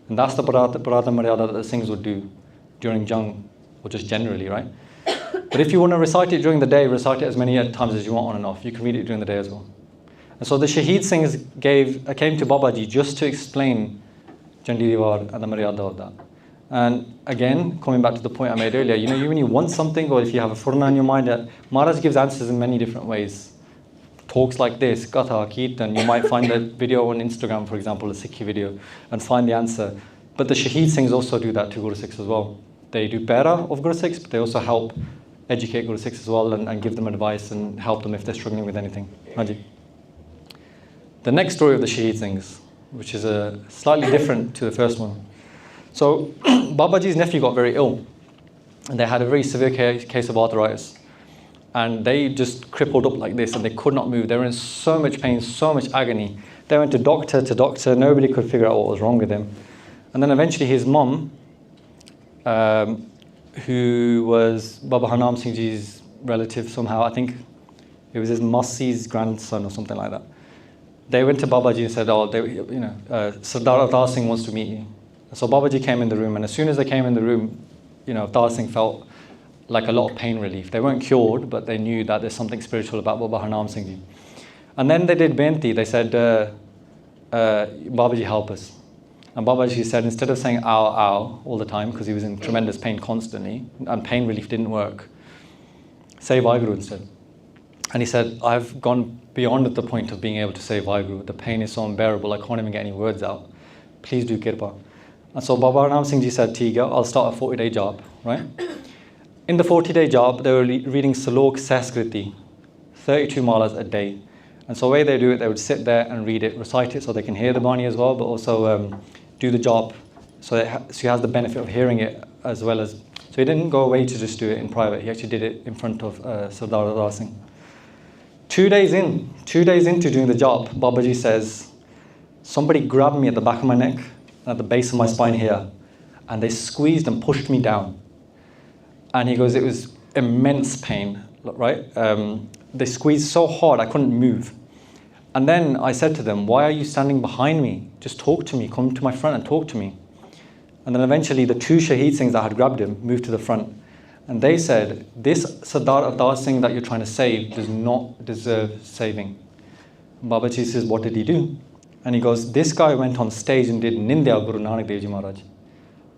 [SPEAKER 1] And that's the Parata Maryada that the Singhs would do during Jung, or just generally, right? But if you want to recite it during the day, recite it as many times as you want on and off. You can read it during the day as well. And so the Shaheed Singhs came to Babaji just to explain Chandi Diwar and the Maryada of that. And again, coming back to the point I made earlier, when you want something, or if you have a furna in your mind, Maharaj gives answers in many different ways. Talks like this, Katha, Kirtan, you might find a video on Instagram, for example, a Sikhi video, and find the answer. But the Shaheed Singhs also do that to Guru Sikhs as well. They do Pera of Guru Sikhs, but they also help educate Guru Sikhs as well and give them advice and help them if they're struggling with anything. Haji. The next story of the Shaheed Singhs, which is slightly different to the first one. So Babaji's nephew got very ill, and they had a very severe case of arthritis. And they just crippled up like this, and they could not move. They were in so much pain, so much agony. They went to doctor, nobody could figure out what was wrong with him. And then eventually his mum, who was Baba Harnam Singh's relative somehow, I think it was his Masi's grandson or something like that. They went to Babaji and said, Sardar Ardas Singh wants to meet you. So Babaji came in the room, and as soon as they came in the room, Ardas Singh felt like a lot of pain relief. They weren't cured, but they knew that there's something spiritual about Baba Harnam Singh ji. And then they did Benti. They said, Babaji, help us. And Babaji said, instead of saying ow, ow all the time, because he was in tremendous pain constantly, and pain relief didn't work, say WhyGuru instead. And he said, I've gone beyond the point of being able to say WhyGuru. The pain is so unbearable, I can't even get any words out. Please do kirpa. And so Baba Harnam Singh ji said, Tiga, I'll start a 40-day job, right? In the 40-day job, they were reading Salok Saskriti, 32 malas a day. And so the way they do it, they would sit there and read it, recite it so they can hear the Bani as well, but also do the job so he has the benefit of hearing it as well as... So he didn't go away to just do it in private, he actually did it in front of Sardar Ardas Singh. 2 days into doing the job, Babaji says, somebody grabbed me at the back of my neck, at the base of my spine here, and they squeezed and pushed me down. And he goes, it was immense pain, right? They squeezed so hard, I couldn't move. And then I said to them, why are you standing behind me? Just talk to me, come to my front and talk to me. And then eventually the two Shaheed Singhs that had grabbed him moved to the front. And they said, this Sardar Ardas Singh that you're trying to save does not deserve saving. And Babaji says, what did he do? And he goes, this guy went on stage and did Nindya Guru Nanak Dev Ji Maharaj.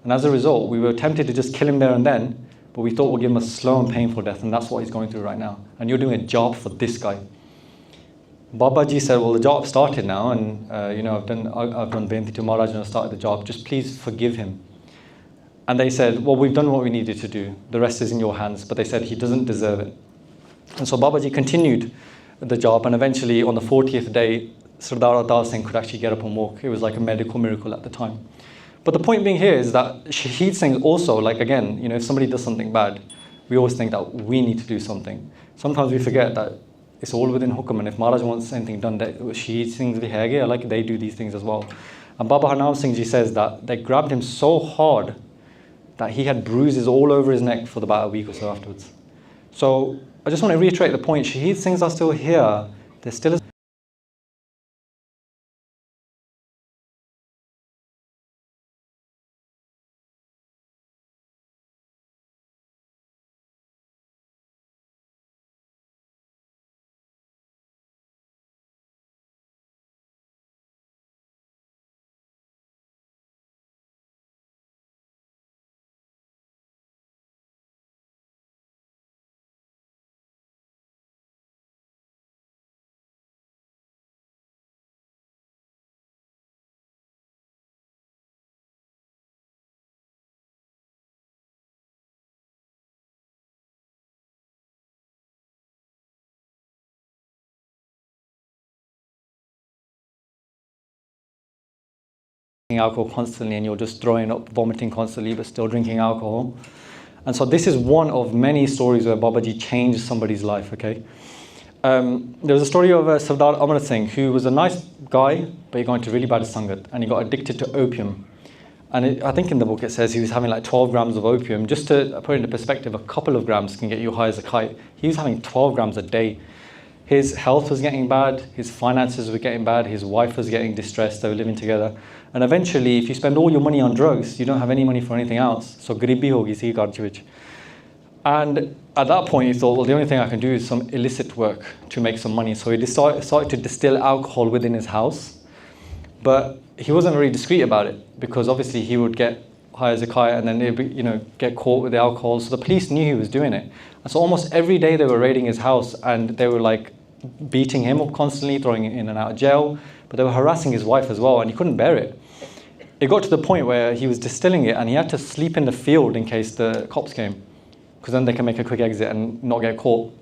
[SPEAKER 1] And as a result, we were tempted to just kill him there and then, but we thought we'll give him a slow and painful death, and that's what he's going through right now. And you're doing a job for this guy. Babaji said, well, the job started now, and I've done Benti to Maharaj and I've started the job. Just please forgive him. And they said, well, we've done what we needed to do. The rest is in your hands. But they said he doesn't deserve it. And so Babaji continued the job, and eventually on the 40th day, Sardar Ardas Singh could actually get up and walk. It was like a medical miracle at the time. But the point being here is that Shaheed Singh also, like again, if somebody does something bad, we always think that we need to do something. Sometimes we forget that it's all within Hukam, and if Maharaj wants anything done, Shaheed Singhs Vaheguru, like they do these things as well. And Baba Harnam Singh Ji says that they grabbed him so hard that he had bruises all over his neck for about a week or so afterwards. So I just want to reiterate the point, Shaheed Singhs are still here, there still is alcohol constantly, and you're just throwing up, vomiting constantly, but still drinking alcohol. And so this is one of many stories where Babaji changed somebody's life, okay? There was a story of Sardar Amrit Singh, who was a nice guy, but he got into really bad sangat, and he got addicted to opium. And I think in the book it says he was having like 12 grams of opium. Just to put it into perspective, a couple of grams can get you high as a kite. He was having 12 grams a day. His health was getting bad, his finances were getting bad, his wife was getting distressed, they were living together. And eventually, if you spend all your money on drugs, you don't have any money for anything else. So garibi hogi si ghar vich. And at that point, he thought, well, the only thing I can do is some illicit work to make some money. So he started to distill alcohol within his house. But he wasn't very discreet about it, because obviously he would get high as a kite and then they'd get caught with the alcohol. So the police knew he was doing it. And so almost every day they were raiding his house, and they were like beating him up constantly, throwing him in and out of jail. But they were harassing his wife as well, and he couldn't bear it. It got to the point where he was distilling it and he had to sleep in the field in case the cops came, because then they can make a quick exit and not get caught.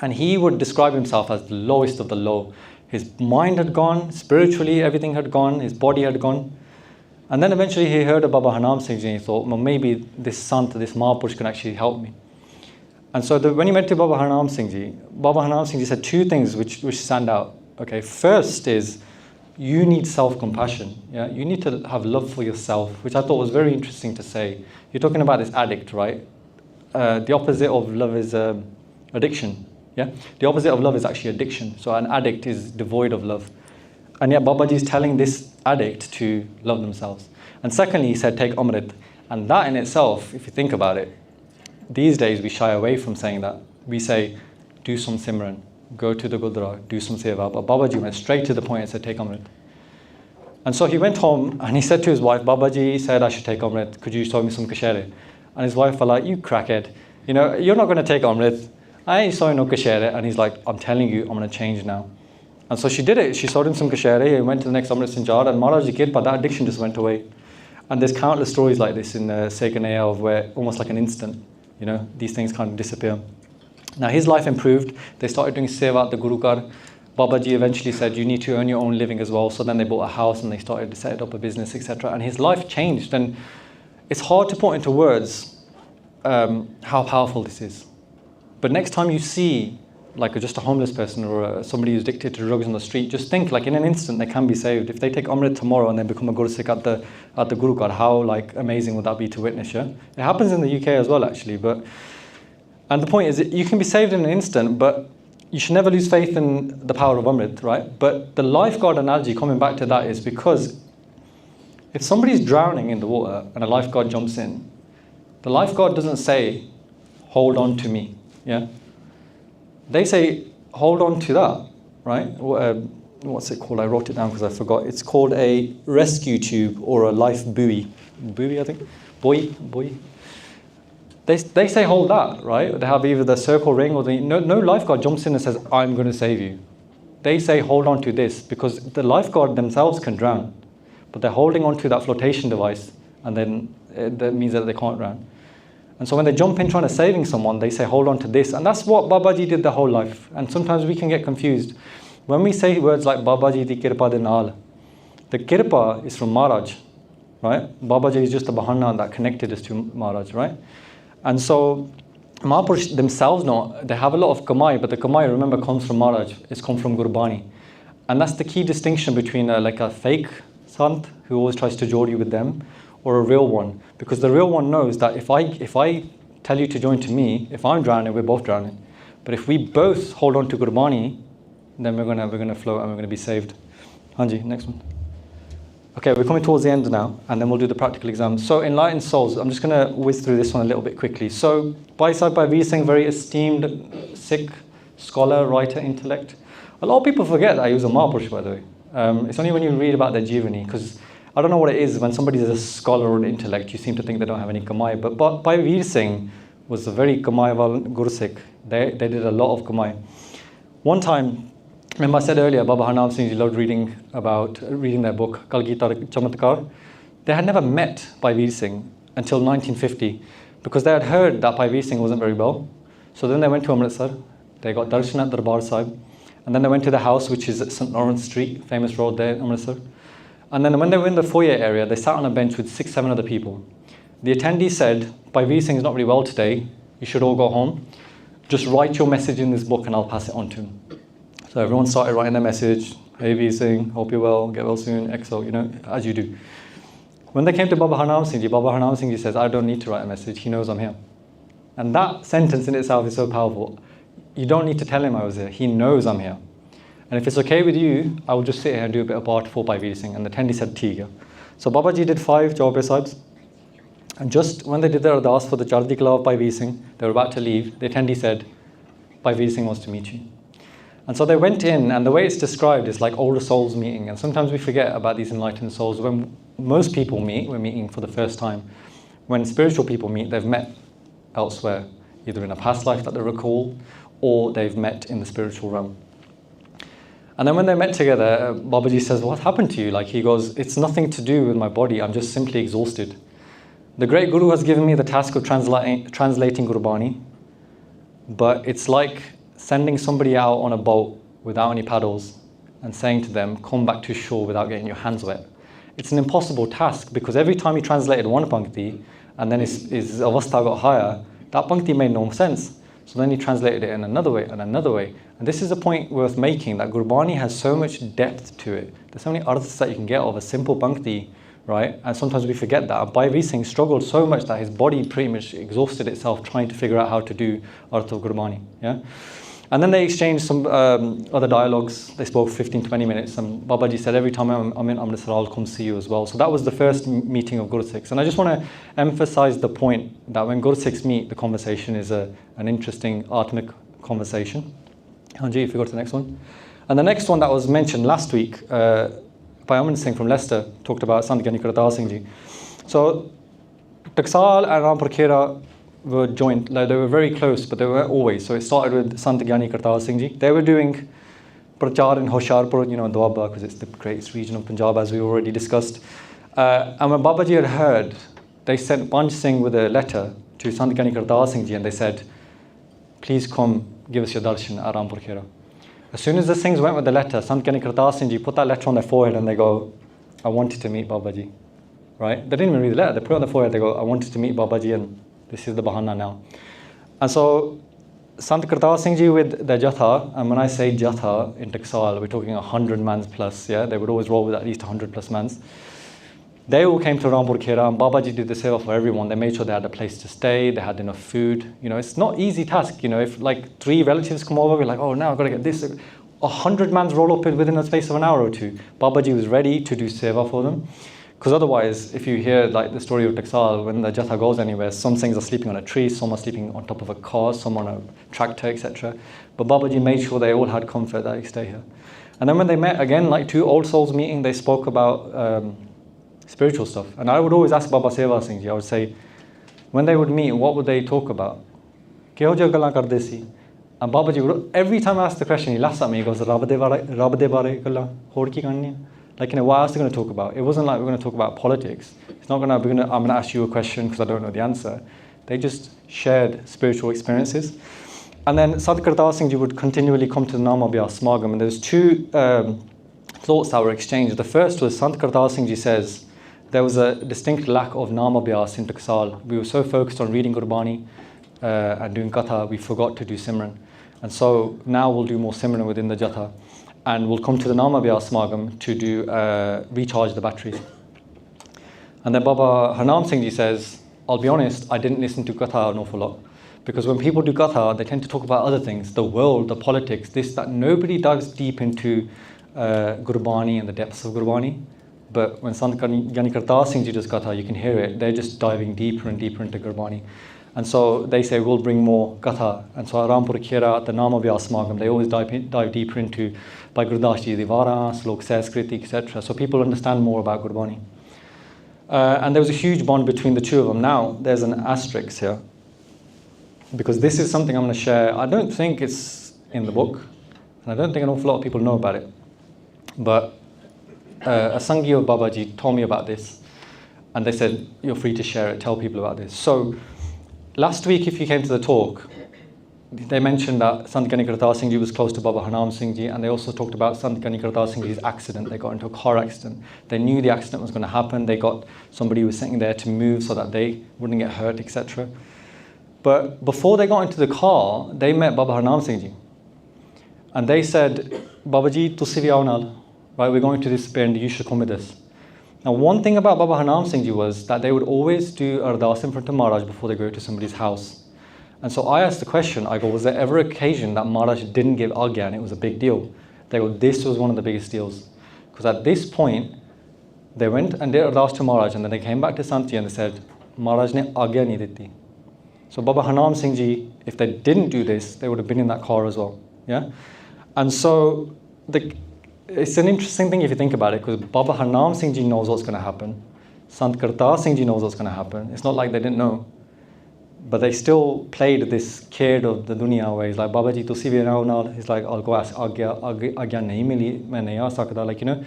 [SPEAKER 1] And he would describe himself as the lowest of the low. His mind had gone, spiritually everything had gone, his body had gone. And then eventually he heard of Baba Harnam Singh Ji, and he thought, well, maybe this Sant, this Mahapurush can actually help me. And so when he went to Baba Harnam Singh Ji said two things which stand out. Okay, first is, you need self-compassion. Yeah? You need to have love for yourself, which I thought was very interesting to say. You're talking about this addict, right? The opposite of love is addiction. Yeah? The opposite of love is actually addiction. So an addict is devoid of love. And yet Babaji is telling this addict to love themselves. And secondly, he said, take Amrit. And that in itself, if you think about it, these days we shy away from saying that. We say, do some simran, go to the Gurdwara, do some seva. But Babaji went straight to the point and said, take Amrit. And so he went home and he said to his wife, Babaji said I should take Amrit, could you show me some kashere? And his wife was like, you crackhead, you're not going to take Amrit. I ain't showing no kashere. And he's like, I'm telling you, I'm going to change now. And so she did it. She showed him some kashere. He went to the next Amrit Sinjar, and Maharaj Ji Kirpa, that addiction just went away. And there's countless stories like this in Se Kinehiya, of where almost like an instant, these things kind of disappear. Now his life improved. They started doing seva at the Gurukar. Babaji eventually said, you need to earn your own living as well. So then they bought a house and they started to set up a business, etc. And his life changed. And it's hard to put into words how powerful this is. But next time you see like just a homeless person or somebody who's addicted to drugs on the street, just think like in an instant they can be saved. If they take Amrit tomorrow and they become a Guru Sikh at the Gurukar, how like amazing would that be to witness? Yeah? It happens in the UK as well actually. And the point is that you can be saved in an instant, but you should never lose faith in the power of Amrit, right? But the lifeguard analogy, coming back to that, is because if somebody's drowning in the water and a lifeguard jumps in, the lifeguard doesn't say, hold on to me, yeah? They say, hold on to that, right? What's it called? I wrote it down because I forgot. It's called a rescue tube or a life buoy. Buoy, I think? Buoy. They say hold that, right? They have either the circle ring or no lifeguard jumps in and says, I'm going to save you. They say hold on to this, because the lifeguard themselves can drown, but they're holding on to that flotation device, and then that means that they can't drown. And so when they jump in trying to saving someone, they say hold on to this. And that's what Babaji did the whole life. And sometimes we can get confused. When we say words like Babaji di kirpa de naal, the kirpa is from Maharaj, right? Babaji is just a bahana that connected us to Maharaj, right? And so Mahapurush themselves they have a lot of Kamai, but the Kamai, remember, comes from Maharaj. It's come from Gurbani. And that's the key distinction between like a fake Sant who always tries to jod you with them, or a real one. Because the real one knows that if I tell you to join to me, if I'm drowning, we're both drowning. But if we both hold on to Gurbani, then we're gonna float and we're gonna be saved. Hanji, next one. Okay, we're coming towards the end now, and then we'll do the practical exam. So, enlightened souls. I'm just going to whiz through this one a little bit quickly. So, Bhai Vaheguru Singh, very esteemed Sikh scholar, writer, intellect. A lot of people forget that he was a Mahapurush, by the way. It's only when you read about their Jivani, because I don't know what it is, when somebody is a scholar or an intellect, you seem to think they don't have any Kamai. But Bhai Vaheguru Singh was a very Kamai Guru Sikh. They did a lot of Kamai. One time, remember I said earlier, Baba Harnam Singh loved reading their book, Kalgita Chamatkar. They had never met Bhai Vaheguru Singh until 1950 because they had heard that Bhai Vaheguru Singh wasn't very well. So then they went to Amritsar, they got Darshan at Darbar Sahib, and then they went to the house, which is at St. Lawrence Street, famous road there in Amritsar. And then when they were in the foyer area, they sat on a bench with 6-7 other people. The attendee said, Bhai Vaheguru Singh is not really well today, you should all go home. Just write your message in this book and I'll pass it on to him. So everyone started writing their message. Hey Vaheguru Singh, hope you're well, get well soon, XO, as you do. When they came to Baba Harnam Singh, Baba Harnam Singh says, I don't need to write a message, he knows I'm here. And that sentence in itself is so powerful. You don't need to tell him I was here, he knows I'm here. And if it's okay with you, I will just sit here and do a bit of part for Bhai Vaheguru Singh. And the attendee said, Theek hai. So Babaji did 5 Jawab Sahibs. And just when they did their Ardas for the Chardi Kala of Bhai Vaheguru Singh, they were about to leave, the attendee said, Bhai Vaheguru Singh wants to meet you. And so they went in, and the way it's described is like older souls meeting. And sometimes we forget about these enlightened souls. When most people meet, we're meeting for the first time. When spiritual people meet, they've met elsewhere, either in a past life that they recall, or they've met in the spiritual realm. And then when they met together, Babaji says, what happened to you? Like, he goes, it's nothing to do with my body, I'm just simply exhausted. The great Guru has given me the task of translating Gurbani, but it's like sending somebody out on a boat without any paddles and saying to them, come back to shore without getting your hands wet. It's an impossible task because every time he translated one pankti and then his avastha got higher, that pankti made no sense. So then he translated it in another way and another way. And this is a point worth making, that Gurbani has so much depth to it. There's so many arthas that you can get of a simple pankti, right? And sometimes we forget that. And Bhai Vaheguru Singh struggled so much that his body pretty much exhausted itself trying to figure out how to do Arth of Gurbani. Yeah? And then they exchanged some other dialogues. They spoke 15-20 minutes. And Babaji said, every time I'm in Amritsar, I'll come see you as well. So that was the first meeting of Guru Sikhs. And I just want to emphasize the point that when Guru Sikhs meet, the conversation is an interesting Atmic conversation. Hanji, if you go to the next one. And the next one that was mentioned last week, Bhai Harnam Singh from Leicester talked about Sant Kirtan Singh Ji. So Taksal and Rampur Khera were joined, like they were very close, but they were always. So it started with Sant Kirtan Singh Ji. They were doing Parchar in Hoshiarpur, Doaba, because it's the greatest region of Punjab, as we already discussed. And when Babaji had heard, they sent Panch Singh with a letter to Sant Kirtan Singh Ji, and they said, please come give us your darshan at Rampur Khera. As soon as the Singhs went with the letter, Sant Kirtan Singh Ji put that letter on their forehead and they go, I wanted to meet Babaji. Right? They didn't even read the letter, they put it on their forehead, they go, I wanted to meet Babaji, and this is the bahana now. And so Sant Kirtan Singh Ji with the Jatha, and when I say Jatha in Taksal, we're talking 100 mans plus, yeah? They would always roll with at least 100 plus mans. They all came to Rampur Khera, and Babaji did the seva for everyone. They made sure they had a place to stay, they had enough food. It's not an easy task. If like 3 relatives come over, we're like, oh, now I've got to get this. 100 mans roll up within the space of an hour or two. Babaji was ready to do seva for them. Because otherwise, if you hear like the story of Taksal, when the Jatha goes anywhere, some things are sleeping on a tree, some are sleeping on top of a car, some on a tractor, etc. But Babaji made sure they all had comfort that they stay here. And then when they met again, like 2 old souls meeting, they spoke about spiritual stuff. And I would always ask Baba Seva Singh Ji, I would say, when they would meet, what would they talk about? And Babaji would, every time I asked the question, he laughs at me, he goes, Rab de bare galla, hor ki karni hai? Like, what else are they going to talk about? It wasn't like we're going to talk about politics. It's not going to, I'm going to ask you a question because I don't know the answer. They just shared spiritual experiences. And then Sant Kirtan Singh Ji would continually come to the Namabhyas Smagam, and there's 2 thoughts that were exchanged. The first was Sant Kirtan Singh Ji says, there was a distinct lack of Namabhyas in Taksal. We were so focused on reading Gurbani, and doing katha, we forgot to do simran. And so now we'll do more simran within the jatha. And we'll come to the Nama Vyas Samagam to do recharge the batteries. And then Baba Harnam Singh ji says, I'll be honest, I didn't listen to katha an awful lot. Because when people do katha, they tend to talk about other things, the world, the politics, this, that. Nobody dives deep into Gurbani and the depths of Gurbani. But when Sant Gyani Kartar Singh ji does katha, you can hear it. They're just diving deeper and deeper into Gurbani. And so they say, we'll bring more katha. And so at Rampur, Khera, at the Nama Vyas Samagam, they always dive deeper into by Gurdas ji Divara, Slok Sanskriti, etc. So people understand more about Gurbani. And there was a huge bond between the two of them. Now, there's an asterisk here. Because this is something I'm going to share. I don't think it's in the book. And I don't think an awful lot of people know about it. But a Sanghi of Babaji told me about this. And they said, you're free to share it, tell people about this. So, last week, if you came to the talk, they mentioned that Sant Gyani Kartar Singh ji was close to Baba Harnam Singh ji, and they also talked about Sant Gyani Kartar Singh ji's accident. They got into a car accident. They knew the accident was going to happen. They got somebody who was sitting there to move so that they wouldn't get hurt, etc. But before they got into the car, they met Baba Harnam Singh ji. And they said, Babaji, tusi vi aao naal. Right, we're going to this pind, you should come with us. Now, one thing about Baba Harnam Singh ji was that they would always do Ardas in front of Maharaj before they go to somebody's house. And so I asked the question, I go, was there ever occasion that Maharaj didn't give Agya and it was a big deal? They go, this was one of the biggest deals. Because at this point, they went and did Ardas to Maharaj, and then they came back to Sant ji and they said, Maharaj ne Agya nahi diti. So Baba Harnam Singh ji, if they didn't do this, they would have been in that car as well. Yeah? And so it's an interesting thing if you think about it, because Baba Harnam Singh ji knows what's going to happen. Sant Kartar Singh ji knows what's going to happen. It's not like they didn't know. But they still played this kid of the dunya where he's like, Babaji, tusi vi aao naal. He's like, I'll go ask Agya nahi mili, main nahi aa sakda. Like, you know,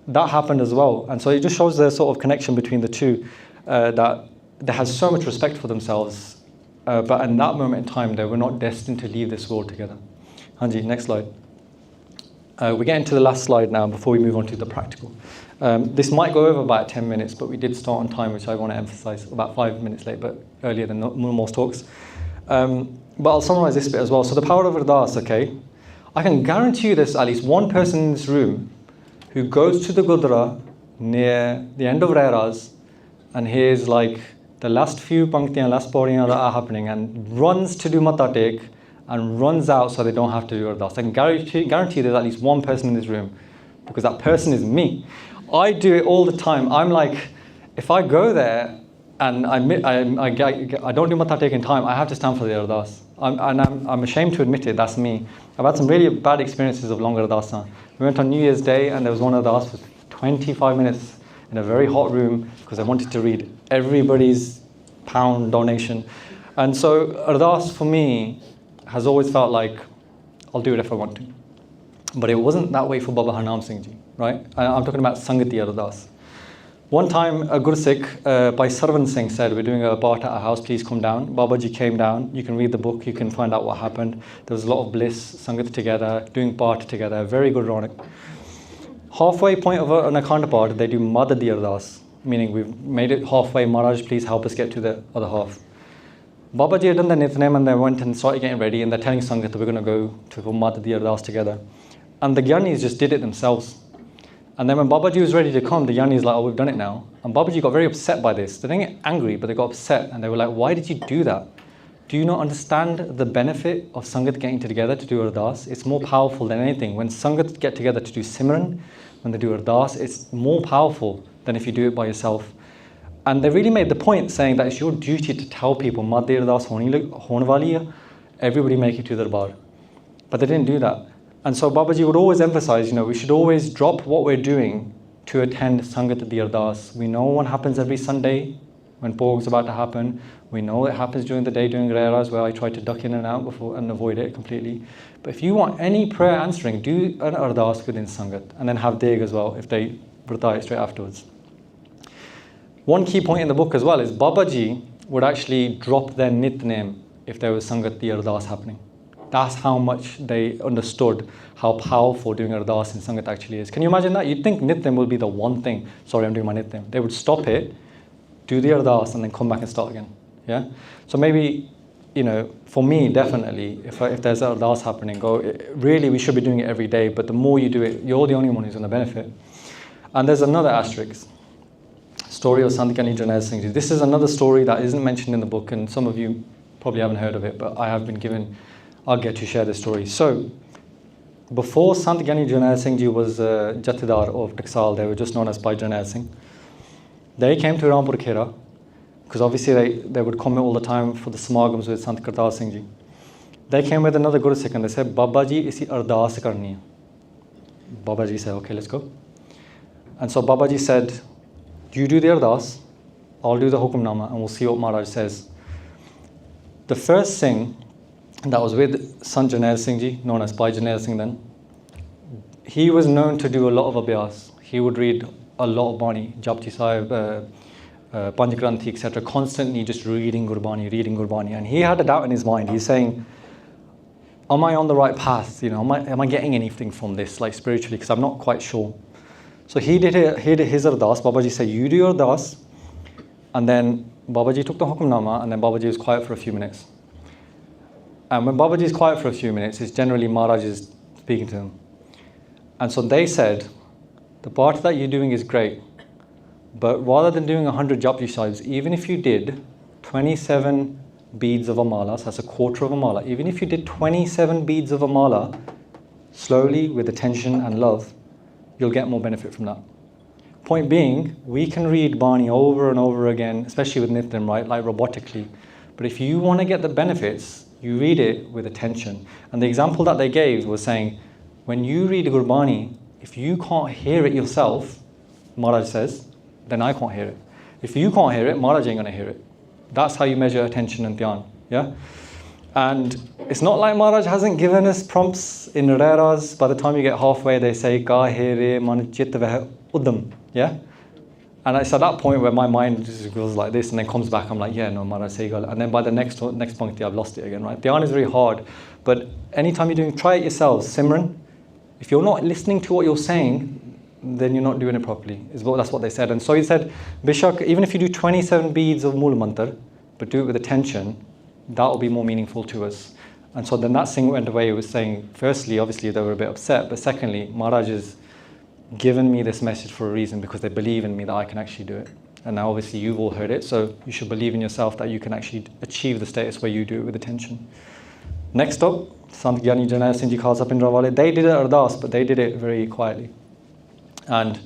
[SPEAKER 1] that happened as well. And so it just shows the sort of connection between the two, that they had so much respect for themselves. But in that moment in time, they were not destined to leave this world together. Hanji, next slide. We're getting to the last slide now before we move on to the practical. This might go over about 10 minutes, but we did start on time, which I want to emphasize, about 5 minutes late, but earlier than most talks. But I'll summarize this bit as well. So the power of Ardas, okay? I can guarantee you there's at least one person in this room who goes to the Gurdwara near the end of Rehras and hears like the last few panktiyan, last pauriyan that are happening, and runs to do Mata Tek and runs out so they don't have to do Ardas. I can guarantee there's at least one person in this room, because that person is me. I do it all the time. I'm like, if I go there and I don't do Mata Tek in time, I have to stand for the Ardas. I'm ashamed to admit it, that's me. I've had some really bad experiences of long Ardasan. We went on New Year's Day and there was one Ardas for 25 minutes in a very hot room because I wanted to read everybody's pound donation. And so Ardas for me has always felt like I'll do it if I want to. But it wasn't that way for Baba Harnam Singh ji, right? I'm talking about Sangati Ardas. One time, a Guru Sikh, Bhai Sarvan Singh said, we're doing a part at our house, please come down. Babaji came down. You can read the book, you can find out what happened. There was a lot of bliss, Sangat together, doing part together, very good Ronak. Halfway point of an Akhanda part, they do Madadi Ardas, meaning we've made it halfway, Maharaj, please help us get to the other half. Babaji had done the Nitnem and they went and started getting ready, and they're telling Sangat that we're going to go to Madadi Ardas together. And the Gyanis just did it themselves. And then when Babaji was ready to come, the Gyanis like, oh, we've done it now. And Babaji got very upset by this. They didn't get angry, but they got upset. And they were like, why did you do that? Do you not understand the benefit of Sangat getting together to do Ardas? It's more powerful than anything. When Sangat get together to do simran, when they do Ardas, it's more powerful than if you do it by yourself. And they really made the point saying that it's your duty to tell people, Madhi Ardas hone wali hai, everybody make it to Darbar. But they didn't do that. And so Babaji would always emphasize, we should always drop what we're doing to attend Sangat at the Ardas. We know what happens every Sunday when Bhog's about to happen. We know it happens during the day during Rehras, where I try to duck in and out before and avoid it completely. But if you want any prayer answering, do an Ardas within Sangat, and then have Deg as well if they Vrtai straight afterwards. One key point in the book as well is Babaji would actually drop their Nitnem if there was Sangat the Ardas happening. That's how much they understood how powerful doing Ardas in Sangat actually is. Can you imagine that? You'd think Nitnem will be the one thing. Sorry, I'm doing my Nitnem. They would stop it, do the Ardas, and then come back and start again. Yeah? So maybe for me, definitely, if there's Ardas happening, really, we should be doing it every day, but the more you do it, you're the only one who's going to benefit. And there's another asterisk. Story of Sant Gurnanak Singh Ji. This is another story that isn't mentioned in the book, and some of you probably haven't heard of it, but I have been given, I'll get to share this story. So, before Sant Gurnanak Singh Ji was Jathedar of Taksal, they were just known as Bhai Gurnanak Singh. They came to Rampur Khera, because obviously they would come all the time for the samagams with Sant Kartar Singh Ji. They came with another Guru Sikh and they said, Baba Ji, isi Ardas karni hai. Baba Ji said, okay, let's go. And so Baba Ji said, you do the Ardas, I'll do the Hukamnama, and we'll see what Maharaj says. The first Singh that was with Sant Gurnanak Singh Ji, known as Bhai Gurnanak Singh then, he was known to do a lot of abhyas. He would read a lot of Bani, Japji Sahib, Panj Granthi, etc., constantly just reading Gurbani. And he had a doubt in his mind. He's saying, am I on the right path? Am I getting anything from this, like spiritually? Because I'm not quite sure. So he did his Ardas. Babaji said, you do your Ardas. And then Babaji took the Hukamnama, and then Babaji was quiet for a few minutes. And when Babaji is quiet for a few minutes, it's generally Maharaj is speaking to them. And so they said, the part that you're doing is great, but rather than doing 100 Japji Sahibs, even if you did 27 beads of a mala, so that's a quarter of a mala, even if you did 27 beads of a mala, slowly with attention and love, you'll get more benefit from that. Point being, we can read Bani over and over again, especially with Nitnem, right, like robotically. But if you want to get the benefits, you read it with attention. And the example that they gave was saying, when you read Gurbani, if you can't hear it yourself, Maharaj says, then I can't hear it. If you can't hear it, Maharaj ain't going to hear it. That's how you measure attention and dhyan. Yeah? And it's not like Maharaj hasn't given us prompts in Reras. By the time you get halfway, they say, Ka here man chit veh udam. Yeah? And it's at that point where my mind just goes like this and then comes back. I'm like, yeah, no, Maharaj say gal. And then by the next puncti, I've lost it again, right? Dhyan is very hard. But anytime you're doing, try it yourselves. Simran, if you're not listening to what you're saying, then you're not doing it properly. That's what they said. And so he said, Bishak, even if you do 27 beads of Mool Mantar, but do it with attention, that will be more meaningful to us. And so then that Singh went away. He was saying, firstly, obviously they were a bit upset, but secondly, Maharaj has given me this message for a reason, because they believe in me that I can actually do it. And now obviously you've all heard it, so you should believe in yourself that you can actually achieve the status where you do it with attention. Next up, Sant Gurnanak Singh Ji Khalsa Pindrawale. They did it Ardas, but they did it very quietly. And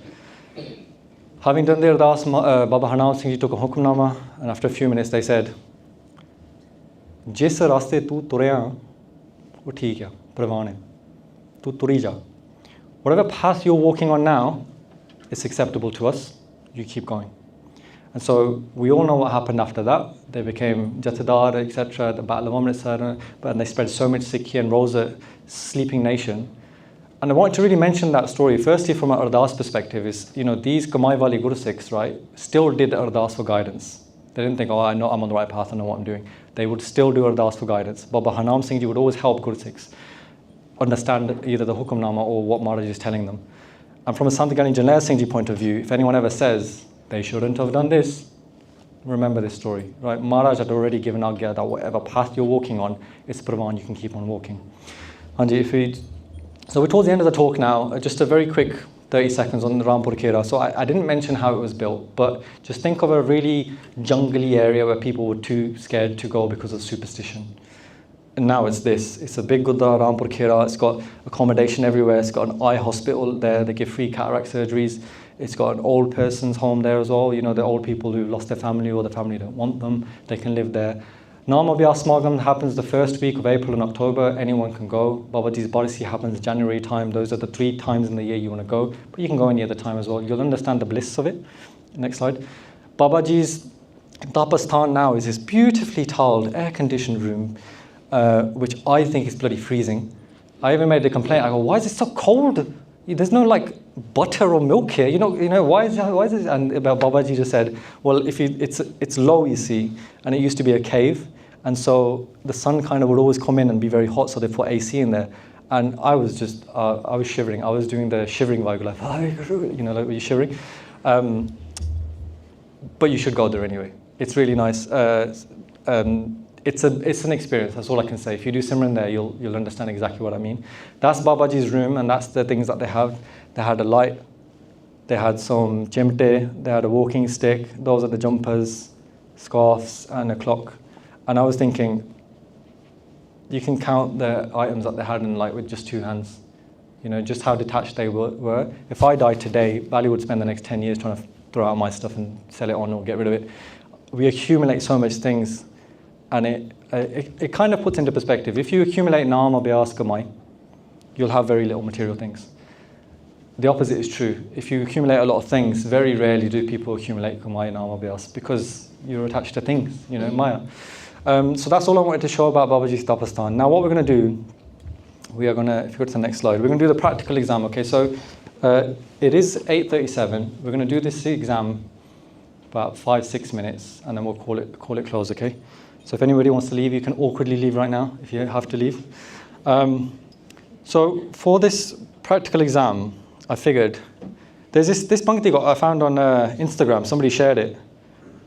[SPEAKER 1] having done the Ardas, Baba Harnam Singh Ji took a Hukamnama, and after a few minutes they said, Jis raste tu turya, wo theek hai, pravan hai. Tu turi ja. Whatever path you're walking on now is acceptable to us. You keep going. And so we all know what happened after that. They became Jathedar, etc., the Battle of Amritsar, but they spread so much Sikhi and rose a sleeping nation. And I want to really mention that story. Firstly, from an Ardas perspective, is these Kamai Wali Guru Sikhs, right, still did Ardas for guidance. They didn't think, oh, I know I'm on the right path, I know what I'm doing. They would still do Ardas for guidance. Baba Harnam Singh Ji would always help Guru Sikhs understand either the Hukamnama or what Maharaj is telling them. And from a Sant Gurnanak Singh Ji point of view, if anyone ever says they shouldn't have done this, remember this story, right? Maharaj had already given Agya that whatever path you're walking on, it's Pravan, you can keep on walking. Hanji, so we're towards the end of the talk now. Just a very quick 30 seconds on the Rampur Khera. So I didn't mention how it was built, but just think of a really jungly area where people were too scared to go because of superstition. And now it's this. It's a big Gurdwara, Rampur Khera. It's got accommodation everywhere. It's got an eye hospital there. They give free cataract surgeries. It's got an old person's home there as well. The old people who've lost their family or the family don't want them. They can live there. Namabhyas Smagam happens the first week of April and October. Anyone can go. Babaji's Barsi happens January time. Those are the 3 times in the year you want to go. But you can go any other time as well. You'll understand the bliss of it. Next slide. Babaji's Tapasthan now is this beautifully tiled, air-conditioned room, which I think is bloody freezing. I even made a complaint. I go, why is it so cold? There's no like butter or milk here. Why is it? And Babaji just said, well, it's low, you see, and it used to be a cave, and so the sun kind of would always come in and be very hot, so they put AC in there. And I was just, I was shivering. I was doing the shivering vibe, like, like you're shivering. But you should go there anyway. It's really nice. it's an experience. That's all I can say. If you do Simran there, you'll understand exactly what I mean. That's Babaji's room, and that's the things that they have. They had a light, they had some chimte, they had a walking stick. Those are the jumpers, scarves, and a clock. And I was thinking, you can count the items that they had in like with just 2 hands. You know, just how detached they were. If I died today, Bali would spend the next 10 years trying to throw out my stuff and sell it on or get rid of it. We accumulate so much things, and it kind of puts into perspective. If you accumulate Nama, Bhyas, Kamai, you'll have very little material things. The opposite is true. If you accumulate a lot of things, very rarely do people accumulate Kamai, Nama, Bhyas, because you're attached to things, you know, Maya. So that's all I wanted to show about Babaji's Tapastan. Now what we're going to do, we are going to, if you go to the next slide, we're going to do the practical exam, okay? So it is 8:37. We're going to do this exam about 5-6 minutes, and then we'll call it close, okay? So if anybody wants to leave, you can awkwardly leave right now if you have to leave. So for this practical exam, I figured there's this pankti I found on Instagram. Somebody shared it.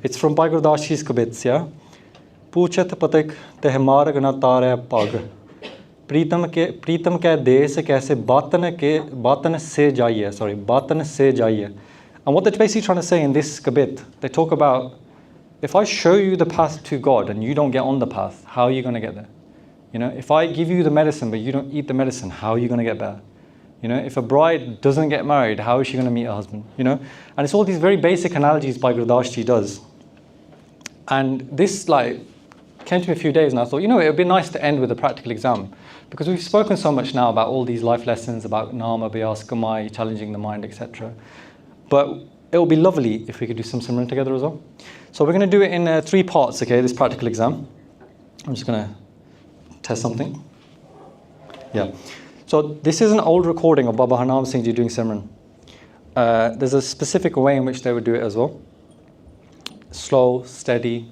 [SPEAKER 1] It's from Bhai Gurdashi's Kabits, yeah? Puchat patik tehmar gana tare pag. Pritam ke desh kaise batan se jaiye. And what they're basically trying to say in this kabit, they talk about, if I show you the path to God and you don't get on the path, how are you going to get there? You know, if I give you the medicine but you don't eat the medicine, how are you going to get better? You know, if a bride doesn't get married, how is she going to meet her husband? You know, and it's all these very basic analogies Bhai Gurdasji does. And this like came to me a few days, and I thought, you know, it would be nice to end with a practical exam, because we've spoken so much now about all these life lessons about Nama, Bhyas, Kamai, challenging the mind, etc. But it would be lovely if we could do some Simran together as well. So we're going to do it in 3 parts, okay, this practical exam. I'm just going to test something. Yeah. So this is an old recording of Baba Harnam Singh Ji doing Simran. There's a specific way in which they would do it as well. Slow, steady,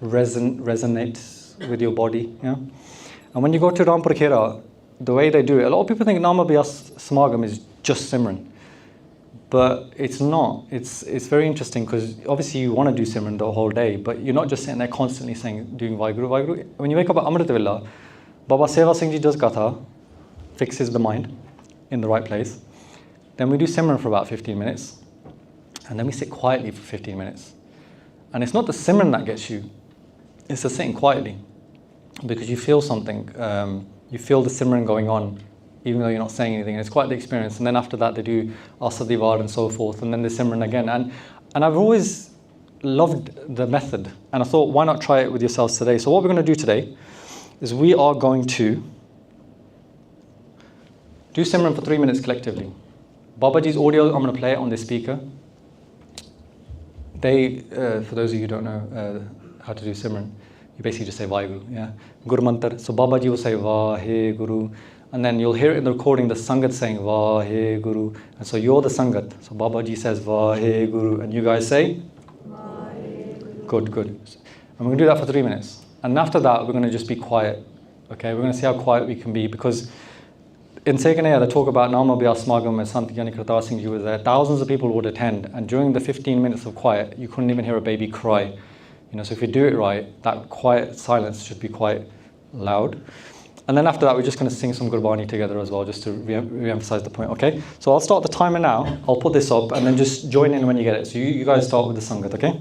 [SPEAKER 1] resonates with your body. Yeah. And when you go to Rampur Khera, the way they do it, a lot of people think Nama Bhyas Samagam is just Simran. But it's not. It's very interesting, because obviously you want to do Simran the whole day, but you're not just sitting there constantly doing Vaheguru, Vaheguru. When you wake up at Amrit Villa, Baba Seva Singh Ji does Katha, fixes the mind in the right place. Then we do Simran for about 15 minutes, and then we sit quietly for 15 minutes. And it's not the Simran that gets you, it's the sitting quietly, because you feel something. You feel the Simran going on, even though you're not saying anything. And it's quite the experience. And then after that, they do Asadivar and so forth, and then the Simran again. And I've always loved the method, and I thought, why not try it with yourselves today? So what we're going to do today is we are going to do Simran for 3 minutes collectively. Babaji's audio, I'm going to play it on this speaker. For those of you who don't know how to do Simran, you basically just say Vaheguru, yeah? Guru Mantar. So Babaji will say Vaheguru, and then you'll hear it in the recording, the Sangat saying Vaheguru. And so you're the Sangat. So Babaji says Vaheguru, and you guys say Vaheguru. Good. And we're going to do that for 3 minutes. And after that, we're going to just be quiet. Okay, we're going to see how quiet we can be, because in Se Kinehiya, they talk about Nama Bhyas Smagam and Sant Harpreet Singh Ji was there. Thousands of people would attend, and during the 15 minutes of quiet, you couldn't even hear a baby cry. You know, so if you do it right, that quiet silence should be quite loud. And then after that, we're just going to sing some Gurbani together as well, just to re-emphasize the point, okay? So I'll start the timer now. I'll put this up, and then just join in when you get it. So you guys start with the Sangat, okay?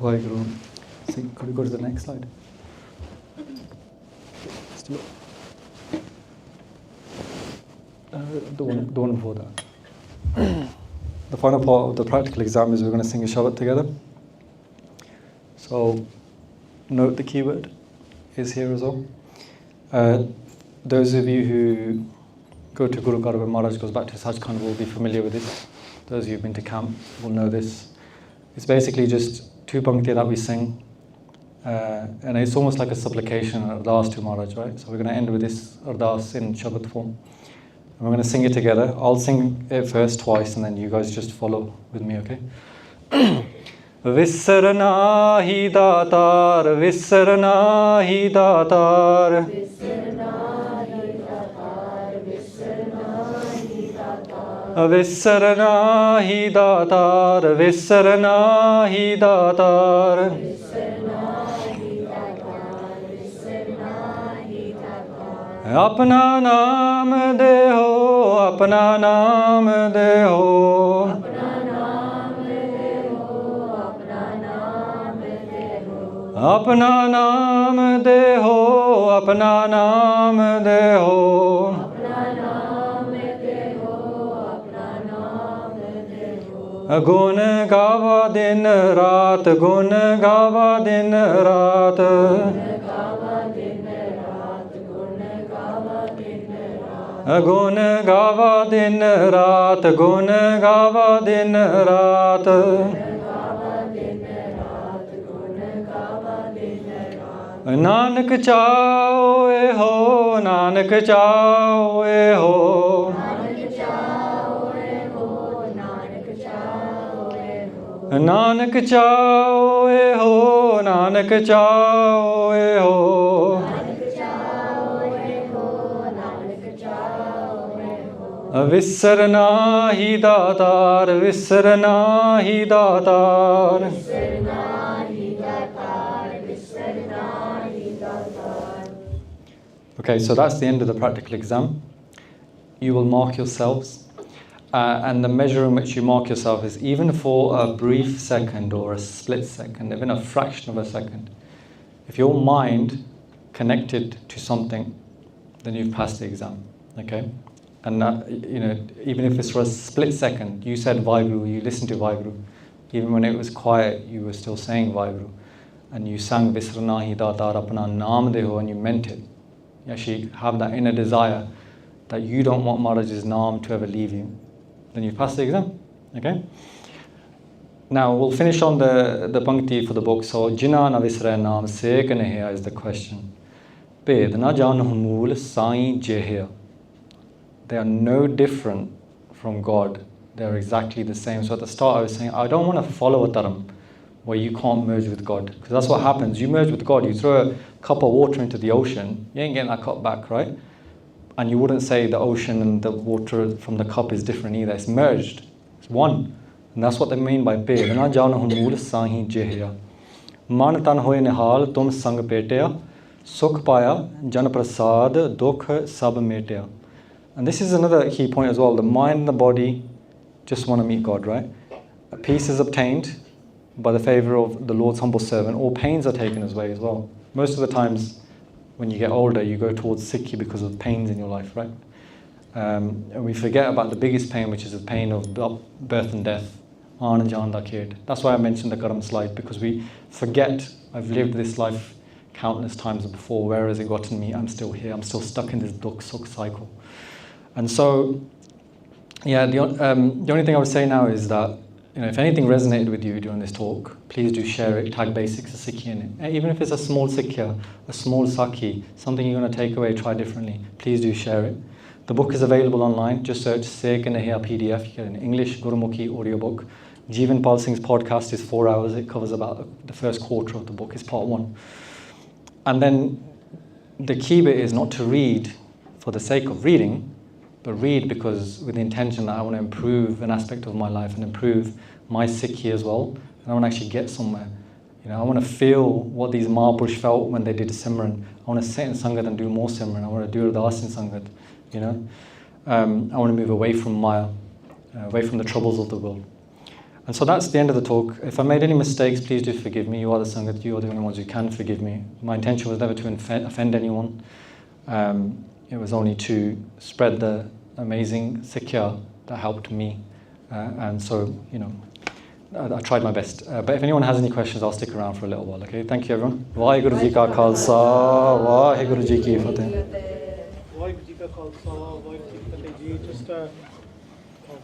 [SPEAKER 1] WhyGuru. See, could we go to the next slide? Still. The one before that. The final part of the practical exam is we're going to sing a Shabad together. So, note the keyword is here as well. Those of you who go to Gurudwara when Maharaj goes back to his Hajj Khan will be familiar with this. Those of you who've been to camp will know this. It's basically just two pankti that we sing, and it's almost like a supplication, Ardas to Maharaj, right? So we're going to end with this Ardas in Shabad form. And we're going to sing it together. I'll sing it first twice, and then you guys just follow with me, okay? Visarna hi datar, visarna hi datar. Visarna hi datar, visarna hi datar. Apna naam deho, apna naam deho. Apna naam deho, apna naam deho. Gun gava din raat, gun gava din raat. Gun gava din raat, gun gava din raat. Nanak chao e ho, Nanak chao e ho. Nanak chao e ho, Nanak chao e ho. Visarna hi datar, visarna hi datar. Okay, so that's the end of the practical exam. You will mark yourselves, and the measure in which you mark yourself is even for a brief second or a split second, even a fraction of a second. If your mind connected to something, then you've passed the exam, okay? And that, even if it's for a split second, you said WhyGuru, you listened to WhyGuru, Even when it was quiet, you were still saying Vaheguru. And you sang Visrana hi datar apna naam deho, and you meant it. You actually have that inner desire that you don't want Maharaj's naam to ever leave you. Then you pass the exam. Okay? Now we'll finish on the pankti for the book. So Jina na visre naam Se Kinehiya is the question. Bed na janhu mool sai jehiya. They are no different from God. They're exactly the same. So at the start I was saying, I don't want to follow a dharam where you can't merge with God. Because that's what happens. You merge with God, you throw a cup of water into the ocean, you ain't getting that cup back, right? And you wouldn't say the ocean and the water from the cup is different either. It's merged. It's one. And that's what they mean by pe. Na janahu mool sahi jehiya. Man tan hoye nihal tum sang peteya. Sukh paya jan prasad dukh sab meteya. And this is another key point as well. The mind and the body just want to meet God, right? Peace is obtained by the favor of the Lord's humble servant. All pains are taken his way as well. Most of the times when you get older, you go towards Sikhi because of pains in your life, right? And we forget about the biggest pain, which is the pain of birth and death. That's why I mentioned the Karam slide, because we forget I've lived this life countless times before. Where has it gotten me? I'm still here. I'm still stuck in this dukh sukh cycle. And so, yeah, the only thing I would say now is that, if anything resonated with you during this talk, please do share it. Tag basics of Sikhi in it. Even if it's a small Sikhya, a small Sakhi, something you're going to take away, try differently, please do share it. The book is available online. Just search Se Kinehiya PDF. You get an English Gurmukhi audiobook. Jeevan Pal Singh's podcast is 4 hours. It covers about the first quarter of the book. It's part 1. And then the key bit is not to read for the sake of reading, but read because with the intention that I want to improve an aspect of my life and improve my Sikhi as well. And I want to actually get somewhere. I want to feel what these Mahapurush felt when they did Simran. I want to sit in Sangat and do more Simran. I want to do Ardas in Sangat. I want to move away from Maya, away from the troubles of the world. And so that's the end of the talk. If I made any mistakes, please do forgive me. You are the Sangat. You are the only ones who can forgive me. My intention was never to offend anyone. It was only to spread the amazing Sikhya that helped me. And so, I tried my best. But if anyone has any questions, I'll stick around for a little while, okay? Thank you, everyone. Vaheguru ji ka Khalsa, Vaheguru ji ki Fateh.
[SPEAKER 4] Vaheguru ji ka Khalsa, Vaheguru ji ki Fateh ji. Just, oh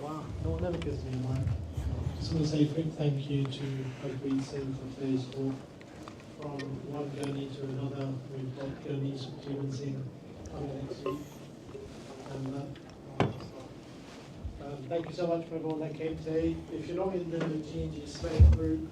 [SPEAKER 4] wow, no one ever gives me one. I just want to say a quick thank you to Harpreet Singh for today's talk. From one journey to another, we've got journeys with Harnam Singh coming next week. And thank you so much for everyone that came today. If you're not in the TWGC group,